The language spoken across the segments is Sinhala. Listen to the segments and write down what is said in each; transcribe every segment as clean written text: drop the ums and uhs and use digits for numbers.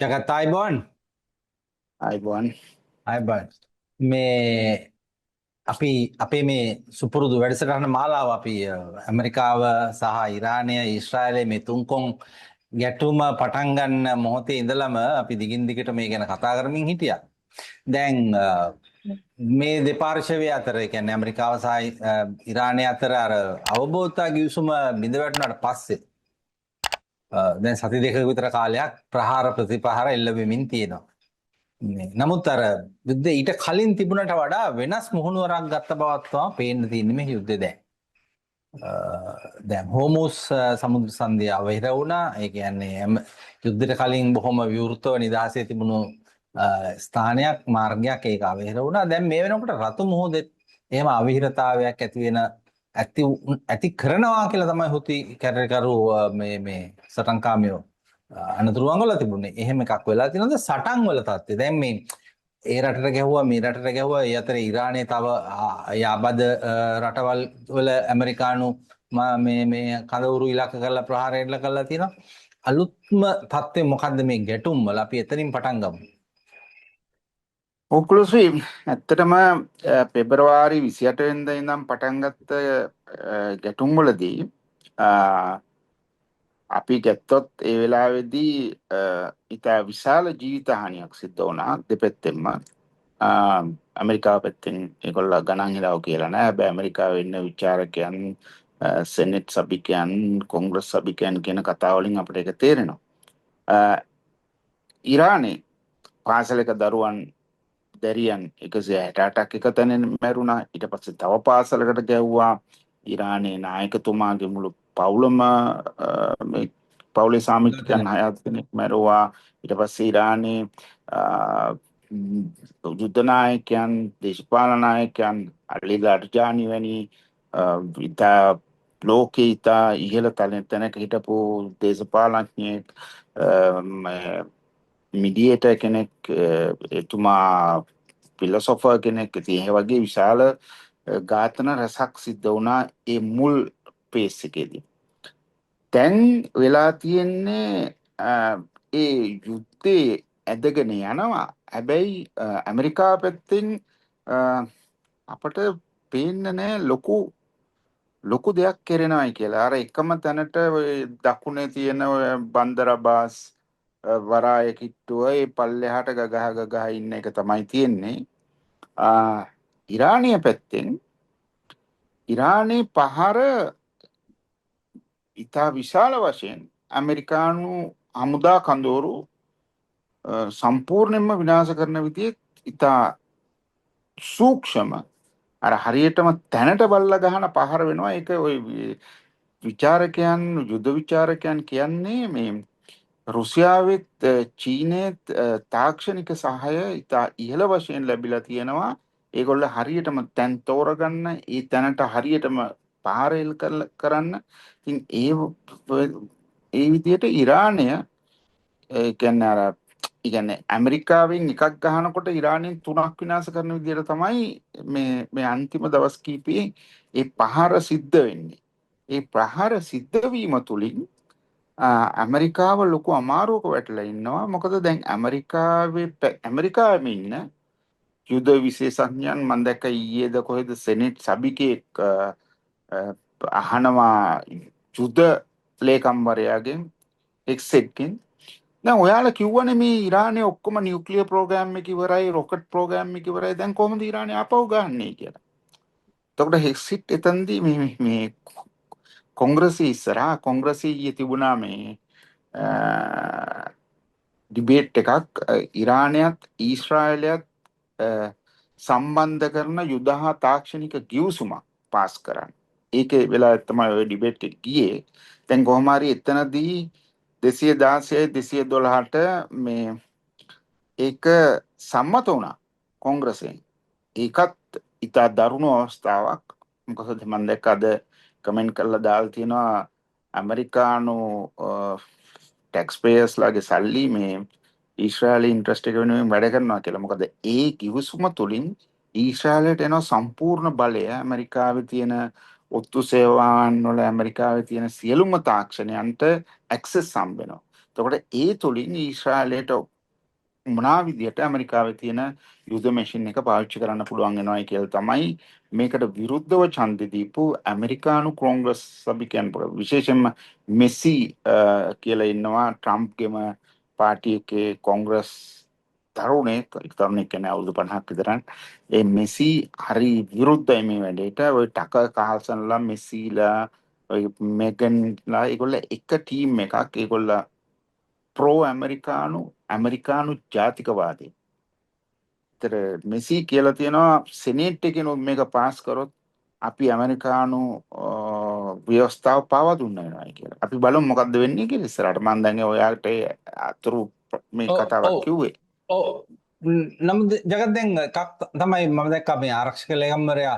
ජගත් අයිබෝන් අයිබෝන් අයිබෝන් මේ අපි අපේ මේ සුපුරුදු වැඩසටහන මාලාව අපි ඇමරිකාව සහ ඉරානය ඊශ්‍රායලය මේ තුන්කොන් ගැටුම පටන් ගන්න මොහොතේ ඉඳලම අපි දිගින් දිගට මේ ගැන කතා කරමින් හිටියා. දැන් මේ දෙපාර්ශවය අතර කියන්නේ ඇමරිකාව සහ ඉරානය අතර අර අවබෝධතා ගිවිසුම බිඳ වැටුණාට පස්සේ දැන් සති දෙකක විතර කාලයක් ප්‍රහාර ප්‍රතිපහාර එල්ල වෙමින් තියෙනවා. නමුත් අර යුද්ධ ඊට කලින් තිබුණට වඩා වෙනස් මුහුණුවරක් ගත්ත බවක් තමයි පේන්න තියෙන්නේ මේ යුද්ධේ දැන්. දැන් හෝමුස් සමුද්‍ර සංධිය අවහිර වුණා. ඒ කියන්නේ යුද්ධයට කලින් බොහොම විවෘතව නිදහසේ තිබුණු ස්ථානයක් මාර්ගයක් ඒක අවහිර වුණා. දැන් මේ වෙනකොට රතු මුහුදෙත් එහෙම අවහිරතාවයක් ඇති කරනවා කියලා තමයි හුති කැරකරු මේ සටන්කාමයෝ අනතුරුවන් වල තිබුණේ. එහෙම එකක් වෙලා තියෙනවද සටන් වල තත්ත්වය. දැන් මේ ඒ රටට ගැහුවා මේ රටට ගැහුවා. ඒ අතර ඉරානයේ තව යාබද රටවල් වල ඇමරිකානු මේ කඳවුරු ඉලක්ක කරලා ප්‍රහාර එල්ල කරලා තියෙනවා. අලුත්ම තත්ත්වය මොකද්ද මේ ගැටුම් වල? අපි එතනින් පටන් ගමු. ඔකුලුශ්‍රී ඇත්තටම පෙබරවාරි 28 වෙනිදා ඉඳන් පටන් ගත්ත ගැටුම් වලදී අපි ගත්තොත් ඒ වෙලාවේදී ඉතා විශාල ජීවිත හානියක් සිද්ධ වුණා දෙපැත්තෙන්ම. ඇමරිකාව පැත්තෙන් ඒගොල්ලෝ ගණන් හිලාව කියලා නෑ. හැබැයි ඇමරිකාවේ ඉන්න විචාරකයන්, සෙනෙට් සභිකයන්, කොංග්‍රස් සභිකයන් කියන කතා වලින් අපිට ඒක තේරෙනවා. ඉරානයේ පාසලක දරුවන් දැරියන් 168ක් එක තැනින් මැරුණා. ඊට පස්සේ තව පාසලකට ගැව්වා. ඉරානයේ නායකතුමාගේ මුළු පවුලම මේ පවුලේ සාමිච්චයන් 6 දෙනෙක් මැරුවා. ඊට පස්සේ ඉරානයේ යුද්ධ නායකයන්, දේශපාලන නායකයන්, අලි ලර්ජානි වැනි ඉතා ලෝකේ ඉතා ඉහළ තැනක හිටපු දේශපාලඥයෙක්, මිඩියේටර් කෙනෙක්, එතුමා ෆිලොසොෆර් කෙනෙක්, ඉතින් ඒ වගේ විශාල ඝාතන රැසක් සිද්ධ වුණා ඒ මුල් පේස් එකේදී. දැන් වෙලා තියෙන්නේ ඒ යුද්ධේ ඇදගෙන යනවා. හැබැයි ඇමරිකාව පැත්තෙන් අපට පේන්නේ නැහැ ලොකු දෙයක් කරනවායි කියලා. අර එකම තැනට දකුණේ තියෙන බන්දර අබාස් වරාය කිට්ටුව ඒ පල්ලෙහාට ගගහ ඉන්න එක තමයි තියෙන්නේ. ඉරානීය පැත්තෙන් ඉරානයේ පහර ඉතා විශාල වශයෙන් ඇමරිකානු හමුදා කඳවුරු සම්පූර්ණයෙන්ම විනාශ කරන විදිහේ ඉතා සූක්ෂම අර හරියටම තැනට බල්ලා ගහන පහර වෙනවා. ඒක ওই විචාරකයන්, යුද විචාරකයන් කියන්නේ මේ රුසියාවෙත් චීනයේත් තාක්ෂණික සහාය ඉතා ඉහළ වශයෙන් ලැබිලා තියෙනවා. ඒගොල්ල හරියටම තැන් තෝරගන්න, ඒ තැනට හරියටම පහර කරන්න. ඉතින් ඒ විදිහට ඉරානය කියන්නේ ඇමරිකාවෙන් එකක් ගහනකොට ඉරානයෙන් 3ක් විනාශ කරන විදිහට තමයි මේ අන්තිම දවස් කීපයේ ඒ පහර සිද්ධ වෙන්නේ. ඒ ප්‍රහාර සිද්ධ වීම තුලින් ඇමරිකාව ලොකු අමාරුවක වැටලා ඉන්නවා. මොකද දැන් ඇමරිකාවේ ඉන්න යුද විශේෂඥයන් මම දැක්ක ඊයේද කොහෙද සෙනෙට් සභිකයෙක් අහනවා යුද ලේකම්වරයාගෙන් එක්සෙට්කින්, දැන් ඔයාලා කිව්වනේ මේ ඉරානයේ ඔක්කොම නියුක්ලියර් ප්‍රෝග්‍රෑම් එක ඉවරයි, රොකට් ප්‍රෝග්‍රෑම් එක ඉවරයි, දැන් කොහොමද ඉරානය ආපහු ගන්නේ කියලා. එතකොට හෙක්සිට් එතනදී මේ කොංග්‍රසයේ ඉස්සරහා කොංග්‍රසයේ තිබුණා මේ ඩිබේට් එකක් ඉරානයත් ඊශ්‍රායලයත් සම්බන්ධ කරන යුද හා තාක්ෂණික ගිවිසුමක් පාස් කරන්න. ඒකේ වෙලාවට තමයි ওই ඩිබේට් එක ගියේ. දැන් කොහොම හරි එතනදී 216 212ට මේ ඒක සම්මත වුණා කොංග්‍රසයෙන්. ඒකත් ඉතා දරුණු අවස්ථාවක්. මොකද මම දැක්ක අද කමෙන්ට් කරලා දාලා තියෙනවා ඇමරිකානු ටැක්ස් පේයර්ස්ලාගේ සල්ලි මේ ඊශ්‍රායලයේ ඉන්ට්‍රස්ට් එක වෙනුවෙන් වැඩ කරනවා කියලා. මොකද ඒ කිවිසුම තුලින් ඊශ්‍රායලයට එන සම්පූර්ණ බලය ඇමරිකාවේ තියෙන ඔත්තු සේවාවන් වල ඇමරිකාවේ තියෙන සියලුම තාක්ෂණයන්ට ඇක්සස් හම්බ වෙනවා. එතකොට ඒ තුලින් ඊශ්‍රායලයට මොනා විදියට ඇමරිකාවේ තියෙන යුද මැෂින් එක පාවිච්චි කරන්න පුළුවන් වෙනවයි කියලා තමයි මේකට විරුද්ධව ඡන්දෙ දීපු ඇමරිකානු කොංග්‍රස් සභිකයන් විශේෂයෙන්ම මෙසි කියලා ඉන්නවා ට්‍රම්ප්ගේම පාර්ටි එකේ කොංග්‍රස් තරුණෙක් කියන්නේ අවුරුදු 50ක් විතරයි. ඒ මෙසි හරි විරුද්ධයි මේ වැඩේට. ඔය ටකර් කාල්සන්ලා මෙසිලා ඔය මෙගන්ලා ඒගොල්ල එක ටීම් එකක්. ඒගොල්ල ප්‍රෝ ඇමරිකානු ජාතිකවාදී. ඒතර මෙසි කියලා තියෙනවා සෙනේට් එකේ මේක පාස් කරොත් අපි ඇමරිකානු ව්‍යවස්ථාව පාවා දුන්නා වෙනවා කියලා. අපි බලමු මොකද්ද වෙන්නේ කියලා ඉස්සරහට. මම දැන් ඔයාලට අතුරු මේ ඔව් කතාවක් ඔව් කිව්වේ. ඔව් නමුත් ජගත් දැන් එකක් තමයි මම දැක්කා මේ ආරක්ෂක ලේකම්වරයා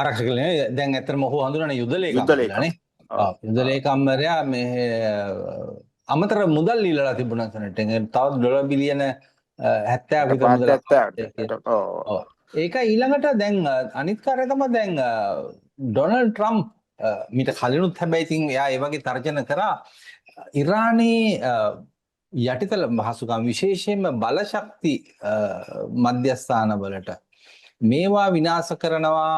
ආරක්ෂක නෙවෙයි දැන් ඇත්තටම ඔහු හඳුනන යුද ලේකම් යුද්ධ කියලා ලේකම්. නේ. ඔව්. ඔව් යුද ලේකම්වරයා මේ අමතර මුදල් ඉල්ලලා තිබුණා සෙනෙට් එකෙන්. තවත් ඩොලර් බිලියන 70ක් විතර මුදලක් ඔව්. ඔව්. ඒක ඊළඟට දැන් අනිත් කාර්යය තමයි දැන් ඩොනල්ඩ් ට්‍රම්ප් මීට කලිනුත් හැබැයි ඉතින් එයා ඒ වගේ තර්ජන කරා ඉරානයේ යටිතල පහසුකම් විශේෂයෙන්ම බලශක්ති මධ්‍යස්ථානවලට මේවා විනාශ කරනවා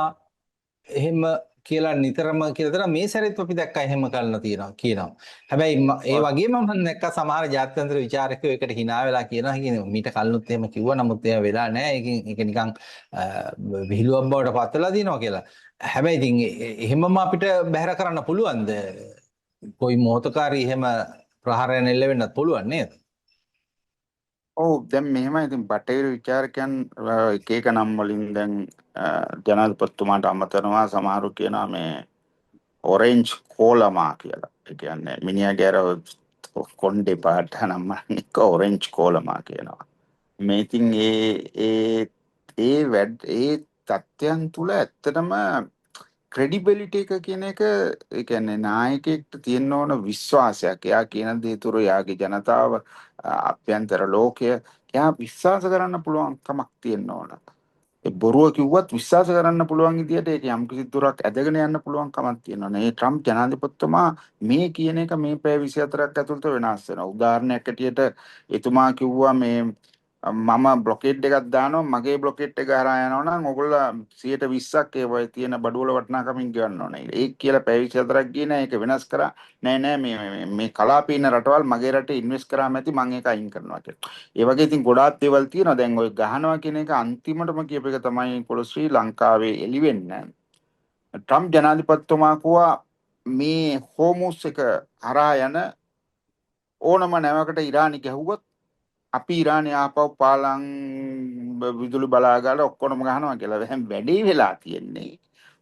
එහෙම කියලා නිතරම කියලා මේ සැරේත් අපි දැක්කා එහෙම කරලා තියෙනවා කියනවා. හැබැයි ඒ වගේම මම දැක්කා සමහර ජාත්‍යන්තර විචාරකයෝ ඒකට hina වෙලා කියනවා කියන්නේ මීට කලිනුත් එහෙම කිව්වා නමුත් ඒව වෙලා නැහැ. ඒක නිකන් විහිළුවක් බවට පත් වෙලා දිනවා කියලා. හැබැයි ඉතින් එහෙමම අපිට බැහැර කරන්න පුළුවන්ද? කොයි මොහොතකාරී එහෙම ප්‍රහාරයන් එල්ල වෙන්නත් පුළුවන් නේද? ඔව් දැන් මෙහෙමයි ඉතින් බටහිර විචාරකයන් එක එක නම් වලින් දැන් ජනාධිපතිතුමාට අමතනවා සමහරු කියනවා මේ ඔරෙන්ජ් කෝලමා කියලා. ඒ කියන්නේ මිනිහාගේ අර කොණ්ඩේ පාට නම් එක ඔරෙන්ජ් කෝලමා කියනවා. මේ ඉතින් ඒ තත්ත්වයන් තුල ඇත්තටම ක්‍රෙඩිබිලිටි එක කියන එක ඒ කියන්නේ නායකයෙක්ට තියෙන්න ඕන විශ්වාසයක්. එයා කියන දේ තුර එයාගේ ජනතාව අභ්‍යන්තර ලෝකය එයා විශ්වාස කරන්න පුළුවන් කමක් තියෙන්න ඕන. ඒ බොරුව කිව්වත් විශ්වාස කරන්න පුළුවන් විදියට ඒක යම් කිසි දුරක් ඇදගෙන යන්න පුළුවන් කමක් තියෙනවා. මේ ට්‍රම්ප් ජනාධිපතිතුමා මේ කියන එක මේ පැය 24ක් ඇතුළත වෙනස් වෙනවා. උදාහරණයක් ඇටියට එතුමා කිව්වා මේ මම බ්ලොකේඩ් එකක් දානවා මගේ බ්ලොකේඩ් එක හරහා යනවා නම් ඔයගොල්ලෝ 120ක් ඒ වගේ තියෙන බඩුවල වටිනාකමින් ගෙවන්න ඕනේ. ඒක කියලා පැය 24ක් ගියේ නෑ ඒක වෙනස් කරා. නෑ මේ කලාපේ ඉන්න රටවල් මගේ රටේ ඉන්වෙස්ට් කරාම ඇති මම ඒක අයින් කරනවා කියලා. ඒ වගේ ඉතින් ගොඩාක් දේවල් තියෙනවා. දැන් ඔය ගහනවා කියන එක අන්තිමටම කියප එක තමයි පොළ ශ්‍රී ලංකාවේ එළි වෙන්නේ. ට්‍රම්ප් ජනාධිපතිතුමා කිව්වා මේ හෝමුස් එක හරහා යන ඕනම නැවකට ඉරානි ගැහුවොත් අපි ඉරානයේ ආපහු පාලම් විදුලි බලාගාර ඔක්කොම ගහනවා කියලා. දැන් වැඩේ වෙලා තියෙන්නේ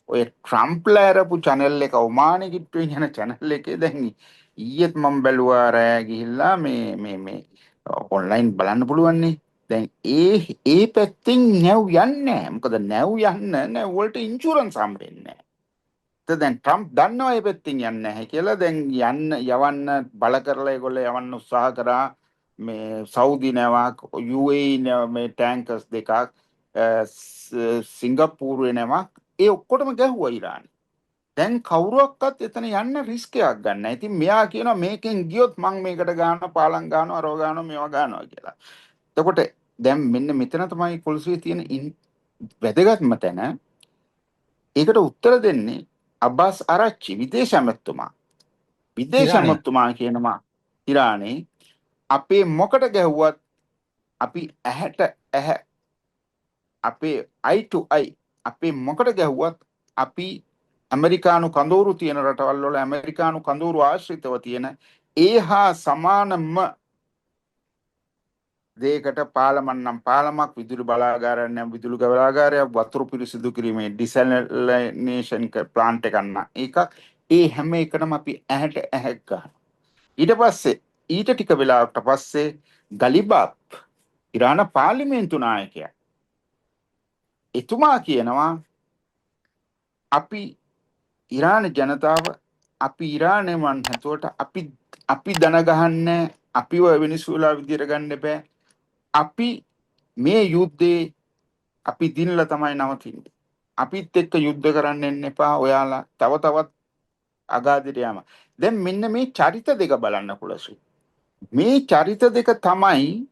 ඔය ට්‍රම්ප්ලා අරපු channel එක ඔමානේ කිට්ටුවෙන් යන channel එකේ දැන් ඊයේත් මම බැලුවා රෑ ගිහිල්ලා මේ ඔන්ලයින් බලන්න පුළුවන් නේ. දැන් ඒ පැත්තෙන් නැව් යන්නේ නැහැ. මොකද නැව් යන්න නැව් වලට ඉන්ෂුරන්ස් හම්බෙන්නේ නැහැ. දැන් ට්‍රම්ප් දන්නවා මේ පැත්තෙන් යන්නේ නැහැ කියලා. දැන් යවන්න බල කරලා ඒගොල්ලෝ යවන්න උත්සාහ කරා. මේ සෞදි නැවක් UAE මේ ටැංකර්ස් දෙකක් සිංගප්පූරුවේ නැවක් ඒ ඔක්කොටම ගැහුවා ඉරානි. දැන් කවුරුවක්වත් එතන යන්න රිස්ක් එකක් ගන්න නැහැ. ඉතින් මෙයා කියනවා මේකෙන් ගියොත් මං මේකට ගන්නවා පාලම් ගන්නවා අරව ගන්නවා මේවා ගන්නවා කියලා. එතකොට දැන් මෙන්න මෙතන තමයි පොලිසියේ තියෙන වැදගත්ම තැන. ඒකට උත්තර දෙන්නේ අබ්බාස් ආරච්චි විදේශ ඇමතුමා. විදේශ ඇමතුමා කියනවා ඉරානයේ අපේ මොකට ගැහුවත් අපි ඇහැට ඇහැ අපේ eye to eye අපේ මොකට ගැහුවත් අපි ඇමරිකානු කඳවුරු තියෙන රටවල් වල ඇමරිකානු කඳවුරු ආශ්‍රිතව තියෙන ඒහා සමානම දෙයකට පාලමන්නම් පාලමක් විදුලි බලාගාරයක් නම් විදුලි බලාගාරයක් වතුර පිරිසිදු කිරීමේ ඩිසැලිනේෂන් ප්ලාන්ට් එකක් නා ඒක ඒ හැම එකටම අපි ඇහැට ඇහැක් ගන්නවා. ඊට පස්සේ ඊට ටික වෙලාවකට පස්සේ ගලිබාප් ඉරාන පාර්ලිමේන්තු නායකයා එතුමා කියනවා අපි ඉරාන ජනතාව අපි ඉරානයේ වන් හැතුවට අපි දන ගහන්නේ අපිව වෙනිසුලා විදියට ගන්න බෑ. අපි මේ යුද්ධේ අපි දිනලා තමයි නවතින්නේ. අපිත් එක්ක යුද්ධ කරන්න එන්න එපා. ඔයාලා තව තවත් අගාදිට යම. දැන් මෙන්න මේ චරිත දෙක බලන්න පුළුවන්. මේ චරිත දෙක තමයි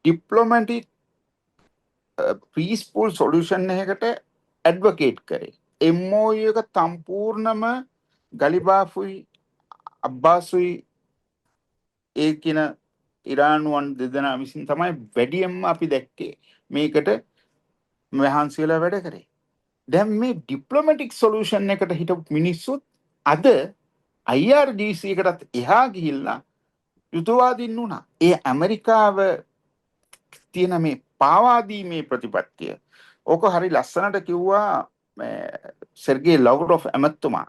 ඩිප්ලොමැටික් පීස්ෆුල් සොලියුෂන් එකකට ඇඩ්වොකේට් කරේ MOU එක සම්පූර්ණම ගලිබාෆුයි අබ්බාසුයි ඒ කියන ඉරානුවන් දෙදෙනා විසින් තමයි වැඩියෙන්ම අපි දැක්කේ මේකට මහන්සි වෙලා වැඩ කරේ. දැන් මේ ඩිප්ලොමැටික් සොලියුෂන් එකට හිටපු මිනිස්සුත් අද IRGC එකටත් එහා ගිහිල්ලා යුතුවාදීන් වුණා. ඒ ඇමරිකාව තියෙන මේ පාවාදීමේ ප්‍රතිපත්තිය. ඕක හරි ලස්සනට කිව්වා සර්ගේ ලව්රොෆ් ඇමතුමා.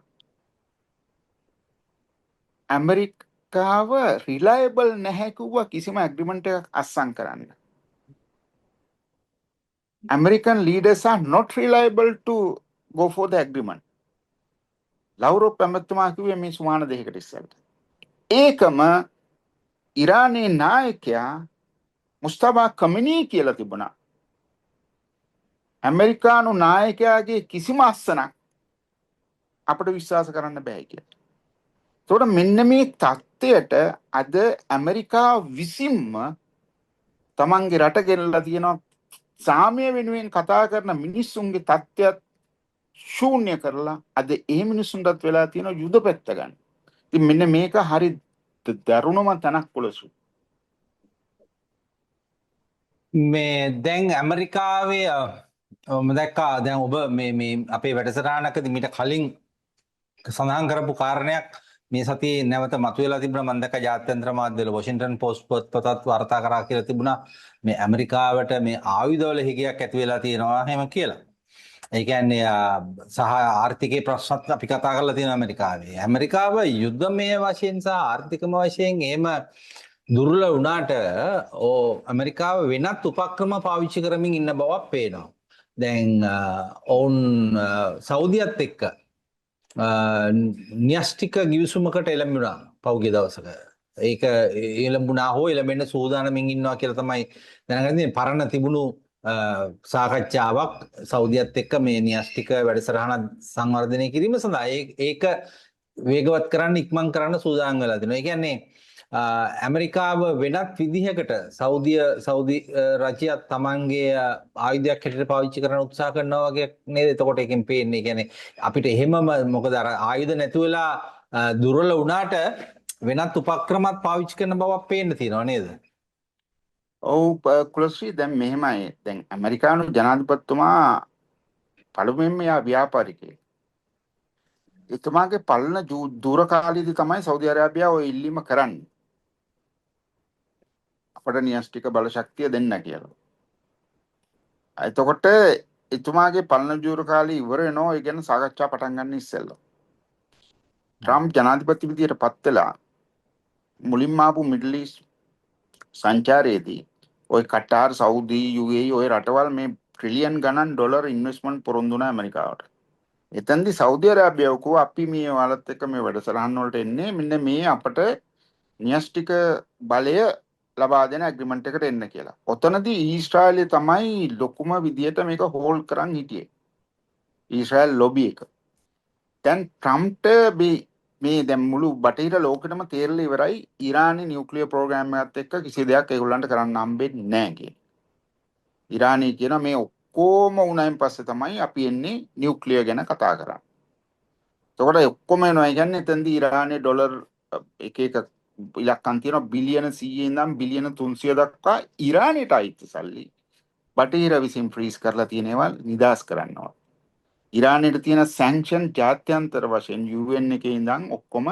ඇමරිකාව රිලයබල් නැහැ කිව්වා කිසිම ඇග්‍රීමන්ට් එකක් අස්සම් කරන්න. American leaders are not reliable to go for the agreement. ලව්රොෆ් ඇමතුමා කිව්වේ මේ සුමාන දෙකකට ඉස්සෙල්ලා. ඒකම ඉරානයේ නායකයා මුස්තෆා කමිනී කියලා තිබුණා. ඇමරිකානු නායකයාගේ කිසිම අස්සනක් අපිට විශ්වාස කරන්න බෑ කියලා. ඒතකොට මෙන්න මේ தත්ත්වයට අද ඇමරිකාව විසින්ම තමන්ගේ රට ගෙනලා තියෙනවා සාමය වෙනුවෙන් කතා කරන මිනිස්සුන්ගේ தත්ත්වයක් ශූන්‍ය කරලා අද ඒ මිනිස්සුන්ටත් වෙලා තියෙන යුද පැත්ත ගන්න. ඉතින් මෙන්න මේක හරි දරුණුම තැනක් පොළසු. මේ දැන් ඇමරිකාවේ මම දැක්කා දැන් ඔබ මේ අපේ වැඩසටහනකදී මීට කලින් සඳහන් කරපු කාරණයක් මේ සතියේ නැවත මතුවලා තිබුණා. මම දැක්කා ජාත්‍යන්තර මාධ්‍යවල වොෂින්ටන් පෝස්ට් පොතත් වාර්තා කරා කියලා තිබුණා මේ ඇමරිකාවට මේ ආයුධවල හිගයක් ඇති වෙලා තියෙනවා එහෙම කියලා. ඒ කියන්නේ සහ ආර්ථිකයේ ප්‍රශ්නත් අපි කතා කරලා තියෙනවා ඇමරිකාවේ. ඇමරිකාව යුද්ධමය වශයෙන් සහ ආර්ථිකම වශයෙන් එහෙම දුර්වල වුණාට ඇමරිකාව වෙනත් උපක්‍රම පාවිච්චි කරමින් ඉන්න බවක් පේනවා. දැන් ඔවුන් සෞදියත් එක්ක න්‍යෂ්ටික ගිවිසුමකට එළඹුණා පෞගේ දවසක. ඒක එළඹුණා හෝ එළඹෙන්න සූදානමින් ඉන්නවා කියලා තමයි දැනගන්නේ. පරණ තිබුණු සාකච්ඡාවක් සෞදියත් එක්ක මේ න්‍යෂ්ටික වැඩසටහන සංවර්ධනය කිරීම සඳහා ඒක වේගවත් කරන්න ඉක්මන් කරන්න සූදානම් වෙලා තිනවා. ඒ කියන්නේ ඇමරිකාව වෙනත් විදිහකට සෞදි රජයත් තමන්ගේ ආයුධයක් හැටියට පාවිච්චි කරන්න උත්සාහ කරනවා වගේ නේද? එතකොට එකෙන් පේන්නේ කියන්නේ අපිට එහෙමම මොකද අර ආයුධ නැති වෙලා දුර්වල වුණාට වෙනත් උපක්‍රමات පාවිච්චි කරන බවක් පේන්න තියෙනවා නේද? ඔව් කුලශ්‍රී දැන් මෙහෙමයි. දැන් ඇමරිකානු ජනාධිපතිතුමා පළමුවෙන්ම යා ව්‍යාපාරිකයෙක්. එතුමාගේ පලන දුර කාලයේදී තමයි සෞදි අරාබියාව ඔය ඉල්ලීම කරන්නේ. අපට න්‍යෂ්ටික බල ශක්තිය දෙන්න කියලා. එතකොට එතුමාගේ පලන දුර කාලේ ඉවර වෙනවා. ඒ ගැන සාකච්ඡා පටන් ගන්න ඉස්සෙල්ලා. ට්‍රම්ප් ජනාධිපති විදියට පත් වෙලා මුලින්ම ආපු මිඩල් ඊස්ට් සංචාරයේදී ඔය කටාර් සෞදි UAE ඔය රටවල් මේ ට්‍රිලියන් ගණන් ඩොලර් ඉන්වෙස්ට්මන්ට් පොරොන්දු වුණා ඇමරිකාවට. එතෙන්දී සෞදි අරාබියාව කෝ අපි මේ වලත් එක්ක මේ වැඩසටහන් වලට එන්නේ මෙන්න මේ අපට න්‍යෂ්ටික බලය ලබා දෙන ඇග්‍රීමන්ට් එකට එන්න කියලා. ඔතනදී ඊශ්‍රායලය තමයි ලොකුම විදියට මේක හෝල්ඩ් කරන් හිටියේ. ඊශ්‍රායල් ලොබි එක. දැන් ට්‍රම්ප්ට මේ දැන් මුළු බටහිර ලෝකෙටම තේරෙලා ඉවරයි ඉරානයේ නියුක්ලියර් ප්‍රෝග්‍රෑම් එකත් එක්ක කිසි දෙයක් ඒගොල්ලන්ට කරන්න හම්බෙන්නේ නැහැ කියලා. ඉරානයේ කියන මේ ඔක්කොම උණයින් පස්සේ තමයි අපි එන්නේ නියුක්ලියර් ගැන කතා කරන්නේ. එතකොට ඔක්කොම එනවා කියන්නේ එතෙන්දී ඉරානයේ ඩොලර් එක ඉලක්කම් තියෙනවා බිලියන 100 ඉඳන් බිලියන 300 දක්වා ඉරානයට අයිති සල්ලි බටහිර විසින් ෆ්‍රීස් කරලා තියෙන ඒවා නිදාස් කරනවා. ඉරානයට තියෙන සැන්ක්ෂන් ජාත්‍යන්තර වශයෙන් UN එකේ ඉඳන් ඔක්කොම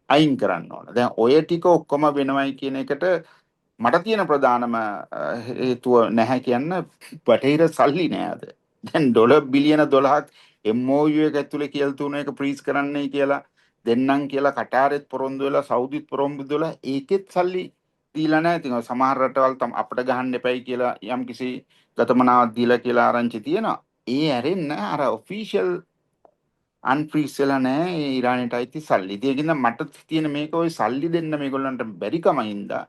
අයින් කරන්න ඕන. දැන් ඔය ටික ඔක්කොම වෙනවයි කියන එකට මට තියෙන ප්‍රධානම හේතුව නැහැ කියන්න බටහිර සල්ලි නෑද. දැන් ඩොලර් බිලියන 12ක් MOU එක ඇතුලේ කියලා තුන එක ෆ්‍රීස් කරන්නයි කියලා දෙන්නම් කියලා කටාරෙත් පොරොන්දු වෙලා සෞදිත් පොරොන්දු වෙලා ඒකෙත් සල්ලි දීලා නැහැ. ඉතින් සමහර රටවල් තම අපිට ගහන්න එපයි කියලා යම් කිසි ගතමනාවක් දීලා කියලා ආරංචි තියෙනවා. ඒ ඇරෙන්න අර ඔෆිෂියල් අන්ෆ්‍රීස් වෙලා නැහැ ඒ ඉරානයට අයිති සල්ලි. ඒකින්ද මට තියෙන මේක ওই සල්ලි දෙන්න මේගොල්ලන්ට බැරිකම හින්දා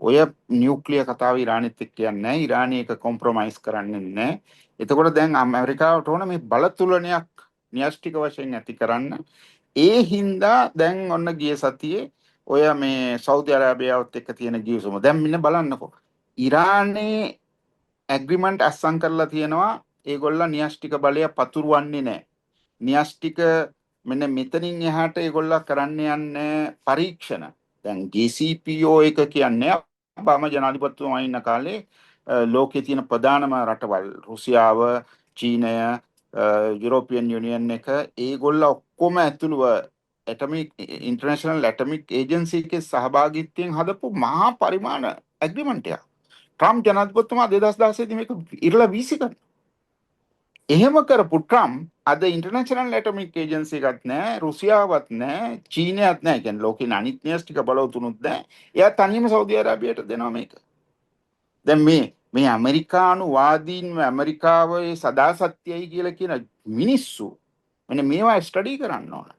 ඔය නියුක්ලියර් කතාව ඉරානෙත් එක්ක යන්නේ නැහැ. ඉරානය එක කොම්ප්‍රොමයිස් කරන්නේ නැහැ. එතකොට දැන් ඇමරිකාවට ඕන මේ බල තුලනයක් න්‍යෂ්ටික වශයෙන් ඇති කරන්න. ඒ හින්දා දැන් ඔන්න ගිය සතියේ ඔය මේ සෞදි අරාබියාවත් එක්ක තියෙන ගිවිසුම දැන් මෙන්න බලන්නකෝ. ඉරානයේ ඇග්‍රිමන්ට් අස්සම් කරලා තියෙනවා ඒගොල්ලෝ න්‍යෂ්ටික බලය පතුරවන්නේ නැහැ. න්‍යෂ්ටික මෙන්න මෙතනින් එහාට ඒගොල්ලෝ කරන්න යන්නේ පරීක්ෂණ. දැන් JCPOA එක කියන්නේ ඔබාම ජනාධිපතිතුමා ඉන්න කාලේ ලෝකයේ තියෙන ප්‍රධානම රටවල් රුසියාව, චීනය, යුරෝපියන් යුනියන් එක ඒගොල්ලෝ ඔක්කොම ඇතුළුව ඇටමික් ඉන්ටර්නැෂනල් ඇටමික් ඒජන්සි එකේ සහභාගීත්වයෙන් හදපු මහා පරිමාණ ඇග්‍රිමන්ට් එකක්. ට්‍රම්ප් ජනාධිපතිතුමා 2016 දී මේක ඉරලා වීසි කරනවා. එහෙම කරපු ට්‍රම්ප් අද ඉන්ටර්නැෂනල් ඇටොමික් ඒජන්සි එකක් නැහැ, රුසියාවක් නැහැ, චීනයක් නැහැ. කියන්නේ ලෝකේ අනිත් න්‍යෂ්ටික බලවතුනුත් නැහැ. එයා තනියම සෞදි අරාබියට දෙනවා මේක. දැන් මේ ඇමරිකානු වාදීන් ඇමරිකාවේ සදා සත්‍යයි කියලා කියන මිනිස්සු මෙන්න මේවා ස්ටඩි කරන්න ඕන.